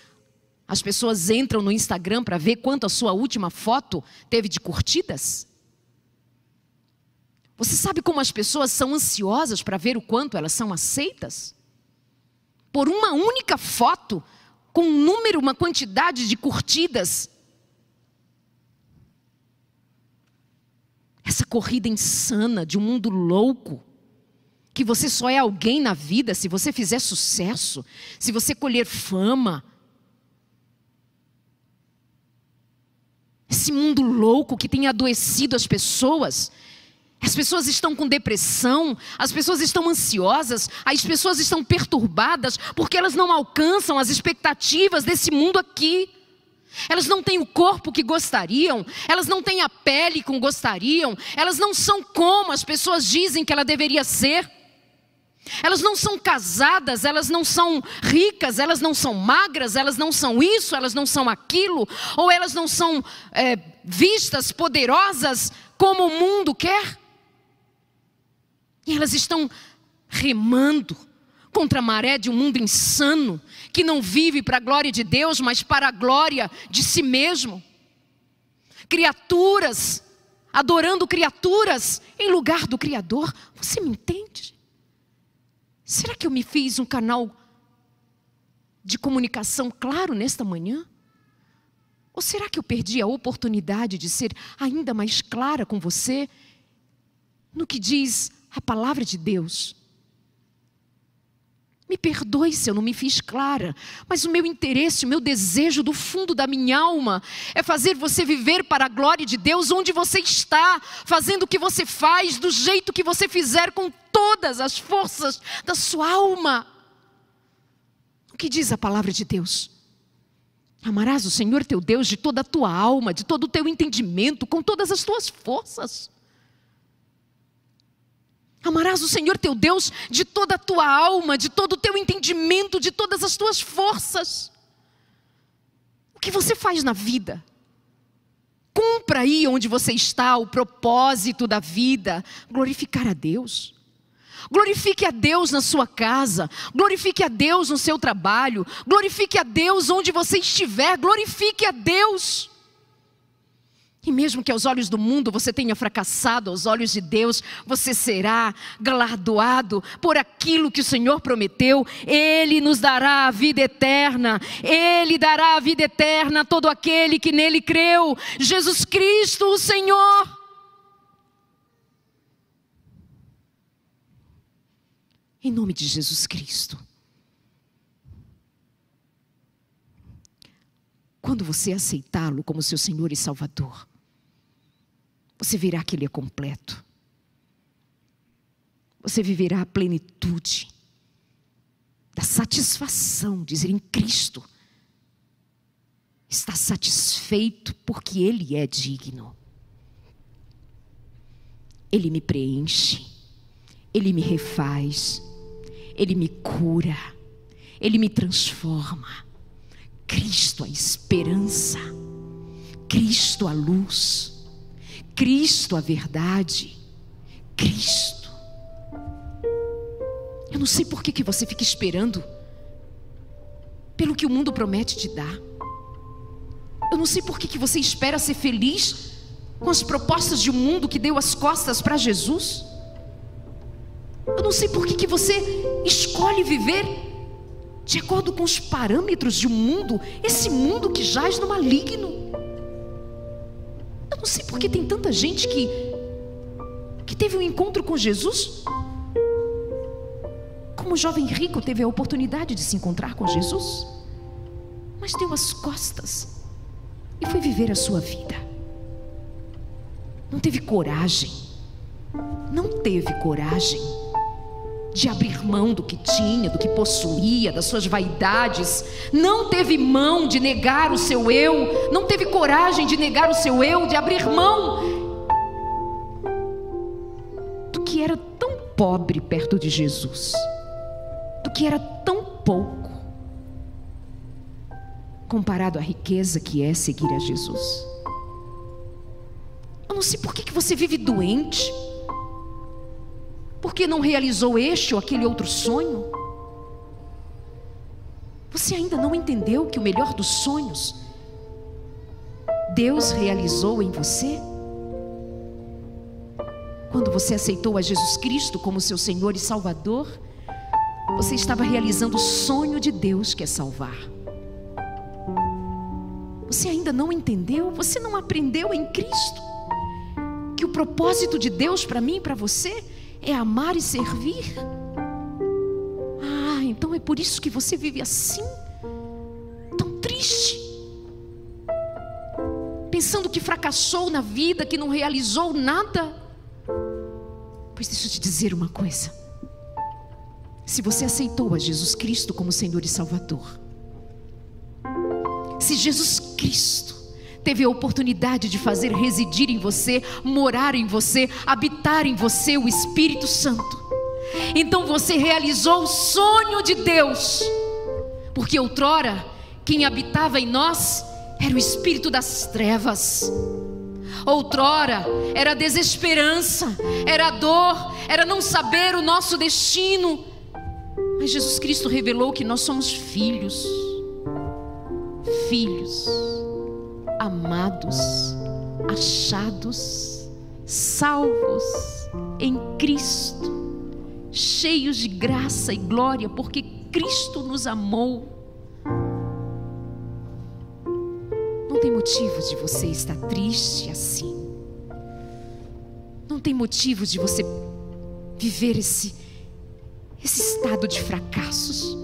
as pessoas entram no Instagram para ver quanto a sua última foto teve de curtidas? Você sabe como as pessoas são ansiosas para ver o quanto elas são aceitas? Por uma única foto, com um número, uma quantidade de curtidas. Essa corrida insana de um mundo louco, que você só é alguém na vida se você fizer sucesso, se você colher fama. Esse mundo louco que tem adoecido as pessoas estão com depressão, as pessoas estão ansiosas, as pessoas estão perturbadas, porque elas não alcançam as expectativas desse mundo aqui. Elas não têm o corpo que gostariam, elas não têm a pele como gostariam, elas não são como as pessoas dizem que ela deveria ser. Elas não são casadas, elas não são ricas, elas não são magras, elas não são isso, elas não são aquilo, ou elas não são vistas poderosas como o mundo quer. E elas estão remando contra a maré de um mundo insano, que não vive para a glória de Deus, mas para a glória de si mesmo. Criaturas, adorando criaturas em lugar do Criador. Você me entende? Será que eu me fiz um canal de comunicação claro nesta manhã? Ou será que eu perdi a oportunidade de ser ainda mais clara com você no que diz a palavra de Deus? Me perdoe se eu não me fiz clara, mas o meu interesse, o meu desejo do fundo da minha alma é fazer você viver para a glória de Deus onde você está, fazendo o que você faz, do jeito que você fizer, com todas as forças da sua alma. O que diz a palavra de Deus? Amarás o Senhor teu Deus de toda a tua alma, de todo o teu entendimento, com todas as tuas forças. Amarás o Senhor teu Deus de toda a tua alma, de todo o teu entendimento, de todas as tuas forças. O que você faz na vida? Cumpra aí onde você está o propósito da vida, glorificar a Deus. Glorifique a Deus na sua casa, glorifique a Deus no seu trabalho, glorifique a Deus onde você estiver, glorifique a Deus. E mesmo que aos olhos do mundo você tenha fracassado, aos olhos de Deus você será galardoado por aquilo que o Senhor prometeu. Ele nos dará a vida eterna, Ele dará a vida eterna a todo aquele que nele creu. Jesus Cristo, o Senhor. Em nome de Jesus Cristo. Quando você aceitá-lo como seu Senhor e Salvador, você verá que Ele é completo. Você viverá a plenitude da satisfação de dizer: em Cristo está satisfeito porque Ele é digno. Ele me preenche, Ele me refaz, Ele me cura, Ele me transforma. Cristo a esperança, Cristo a luz, Cristo a verdade, Cristo. Eu não sei por que você fica esperando pelo que o mundo promete te dar. Eu não sei por que você espera ser feliz com as propostas de um mundo que deu as costas para Jesus. Eu não sei por que você escolhe viver de acordo com os parâmetros de um mundo, esse mundo que jaz no maligno. Eu não sei por que tem tanta gente que teve um encontro com Jesus, como o jovem rico teve a oportunidade de se encontrar com Jesus, mas deu as costas e foi viver a sua vida. não teve coragem de abrir mão do que tinha, do que possuía, das suas vaidades. Não teve mão de negar o seu eu, não teve coragem de negar o seu eu, de abrir mão do que era tão pobre perto de Jesus, do que era tão pouco comparado à riqueza que é seguir a Jesus. Eu não sei por que você vive doente, porque não realizou este ou aquele outro sonho. Você ainda não entendeu que o melhor dos sonhos Deus realizou em você? Quando você aceitou a Jesus Cristo como seu Senhor e Salvador, você estava realizando o sonho de Deus, que é salvar. Você ainda não entendeu? Você não aprendeu em Cristo que o propósito de Deus para mim e para você é amar e servir? Então é por isso que você vive assim, tão triste, pensando que fracassou na vida, que não realizou nada. Pois deixa eu te dizer uma coisa: se você aceitou a Jesus Cristo como Senhor e Salvador, se Jesus Cristo teve a oportunidade de fazer residir em você, morar em você, habitar em você o Espírito Santo, então você realizou o sonho de Deus. Porque outrora quem habitava em nós era o espírito das trevas. Outrora era a desesperança, era a dor, era não saber o nosso destino. Mas Jesus Cristo revelou que nós somos filhos, amados, achados, salvos em Cristo, cheios de graça e glória, porque Cristo nos amou. Não tem motivo de você estar triste assim. Não tem motivo de você viver esse estado de fracassos.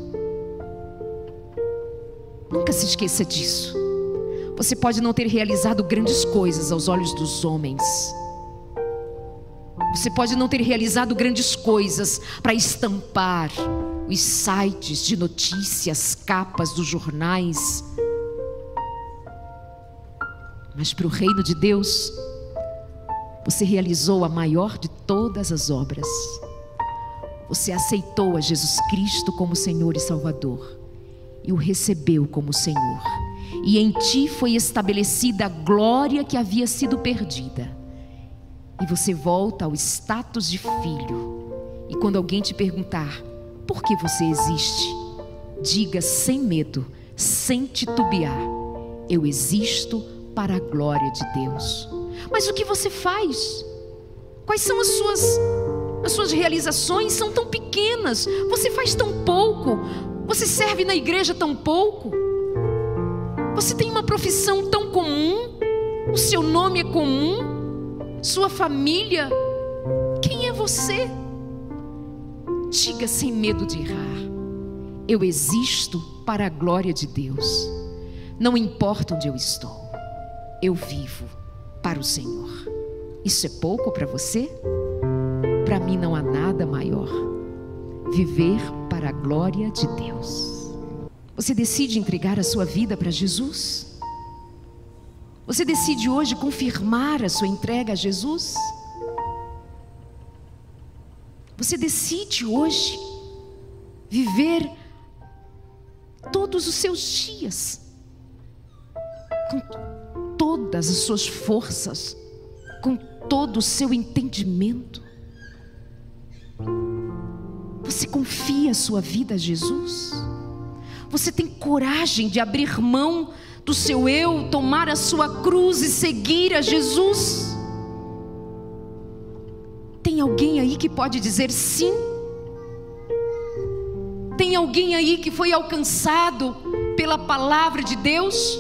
Nunca se esqueça disso. Você pode não ter realizado grandes coisas aos olhos dos homens. Você pode não ter realizado grandes coisas para estampar os sites de notícias, capas dos jornais. Mas para o reino de Deus, você realizou a maior de todas as obras. Você aceitou a Jesus Cristo como Senhor e Salvador e o recebeu como Senhor. E em ti foi estabelecida a glória que havia sido perdida. E você volta ao status de filho. E quando alguém te perguntar por que você existe, diga sem medo, sem titubear: eu existo para a glória de Deus. Mas o que você faz? Quais são as suas realizações? São tão pequenas. Você faz tão pouco. Você serve na igreja tão pouco. Você tem uma profissão tão comum. O seu nome é comum. Sua família. Quem é você? Diga sem medo de errar: eu existo para a glória de Deus. Não importa onde eu estou, eu vivo para o Senhor. Isso é pouco para você? Para mim não há nada maior. Viver para a glória de Deus. Você decide entregar a sua vida para Jesus? Você decide hoje confirmar a sua entrega a Jesus? Você decide hoje viver todos os seus dias com todas as suas forças, com todo o seu entendimento? Você confia a sua vida a Jesus? Você tem coragem de abrir mão do seu eu, tomar a sua cruz e seguir a Jesus? Tem alguém aí que pode dizer sim? Tem alguém aí que foi alcançado pela palavra de Deus?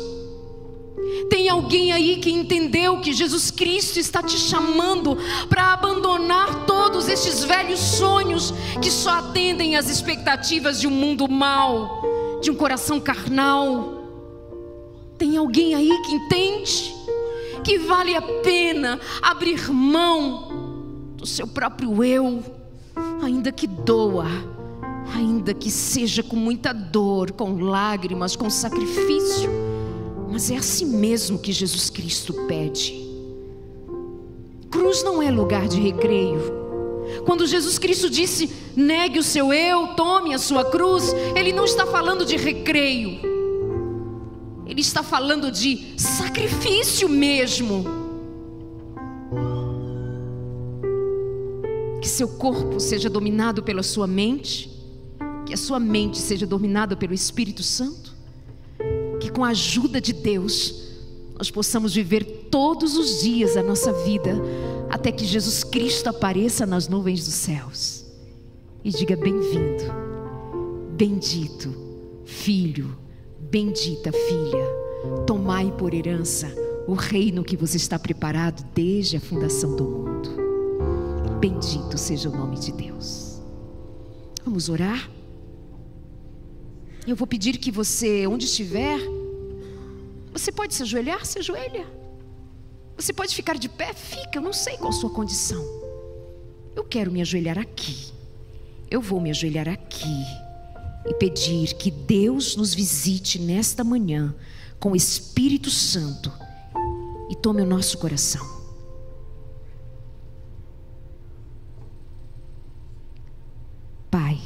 Tem alguém aí que entendeu que Jesus Cristo está te chamando para abandonar todos estes velhos sonhos que só atendem às expectativas de um mundo mau, de um coração carnal? Tem alguém aí que entende que vale a pena abrir mão do seu próprio eu, ainda que doa, ainda que seja com muita dor, com lágrimas, com sacrifício, mas é assim mesmo que Jesus Cristo pede. Cruz não é lugar de recreio. Quando Jesus Cristo disse, negue o seu eu, tome a sua cruz, Ele não está falando de recreio. Ele está falando de sacrifício mesmo. Que seu corpo seja dominado pela sua mente, que a sua mente seja dominada pelo Espírito Santo, que com a ajuda de Deus nós possamos viver todos os dias a nossa vida até que Jesus Cristo apareça nas nuvens dos céus e diga: bem-vindo, bendito filho, bendita filha, tomai por herança o reino que vos está preparado desde a fundação do mundo. Bendito seja o nome de Deus. Vamos orar? Eu vou pedir que você, onde estiver, você pode se ajoelhar, se ajoelha. Você pode ficar de pé, fica, eu não sei qual a sua condição. Eu quero me ajoelhar aqui. Eu vou me ajoelhar aqui e pedir que Deus nos visite nesta manhã com o Espírito Santo e tome o nosso coração. Pai,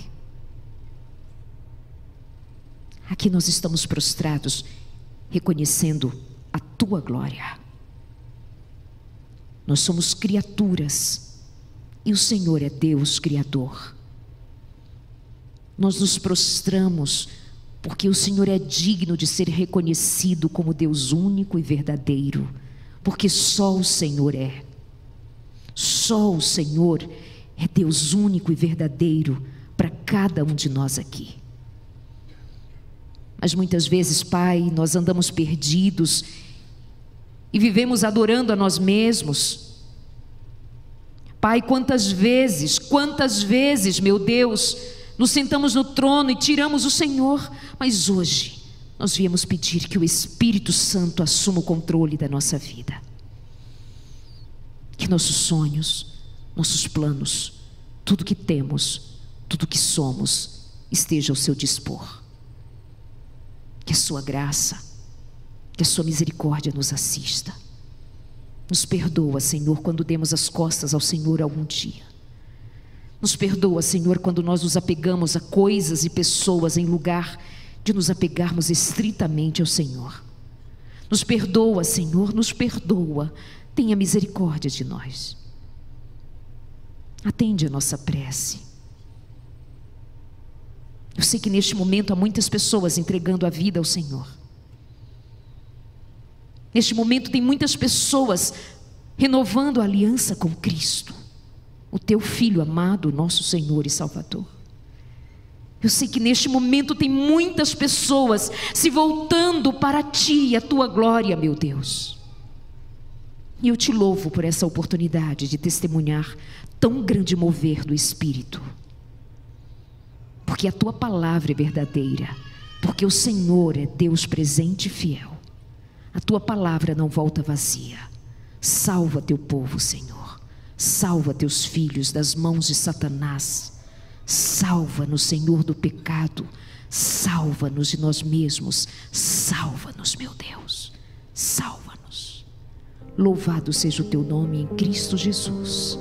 aqui nós estamos prostrados, reconhecendo a Tua glória. Nós somos criaturas e o Senhor é Deus Criador. Nós nos prostramos porque o Senhor é digno de ser reconhecido como Deus único e verdadeiro, porque só o Senhor é. Só o Senhor é Deus único e verdadeiro para cada um de nós aqui. Mas muitas vezes, Pai, nós andamos perdidos e vivemos adorando a nós mesmos. Pai, quantas vezes, meu Deus, nos sentamos no trono e tiramos o Senhor, mas hoje nós viemos pedir que o Espírito Santo assuma o controle da nossa vida. Que nossos sonhos, nossos planos, tudo que temos, tudo que somos, esteja ao seu dispor. Que a sua graça, que a sua misericórdia nos assista. Nos perdoa, Senhor, quando demos as costas ao Senhor algum dia. Nos perdoa, Senhor, quando nós nos apegamos a coisas e pessoas em lugar de nos apegarmos estritamente ao Senhor. Nos perdoa, Senhor, nos perdoa. Tenha misericórdia de nós. Atende a nossa prece. Eu sei que neste momento há muitas pessoas entregando a vida ao Senhor. Neste momento tem muitas pessoas renovando a aliança com Cristo, o Teu Filho amado, nosso Senhor e Salvador. Eu sei que neste momento tem muitas pessoas se voltando para Ti e a Tua glória, meu Deus. E eu Te louvo por essa oportunidade de testemunhar tão grande mover do Espírito. Porque a Tua palavra é verdadeira, porque o Senhor é Deus presente e fiel. A Tua palavra não volta vazia. Salva Teu povo, Senhor. Salva Teus filhos das mãos de Satanás. Salva-nos, Senhor, do pecado. Salva-nos de nós mesmos. Salva-nos, meu Deus. Salva-nos. Louvado seja o Teu nome em Cristo Jesus.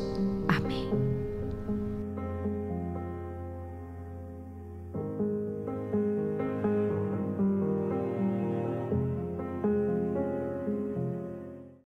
Amém.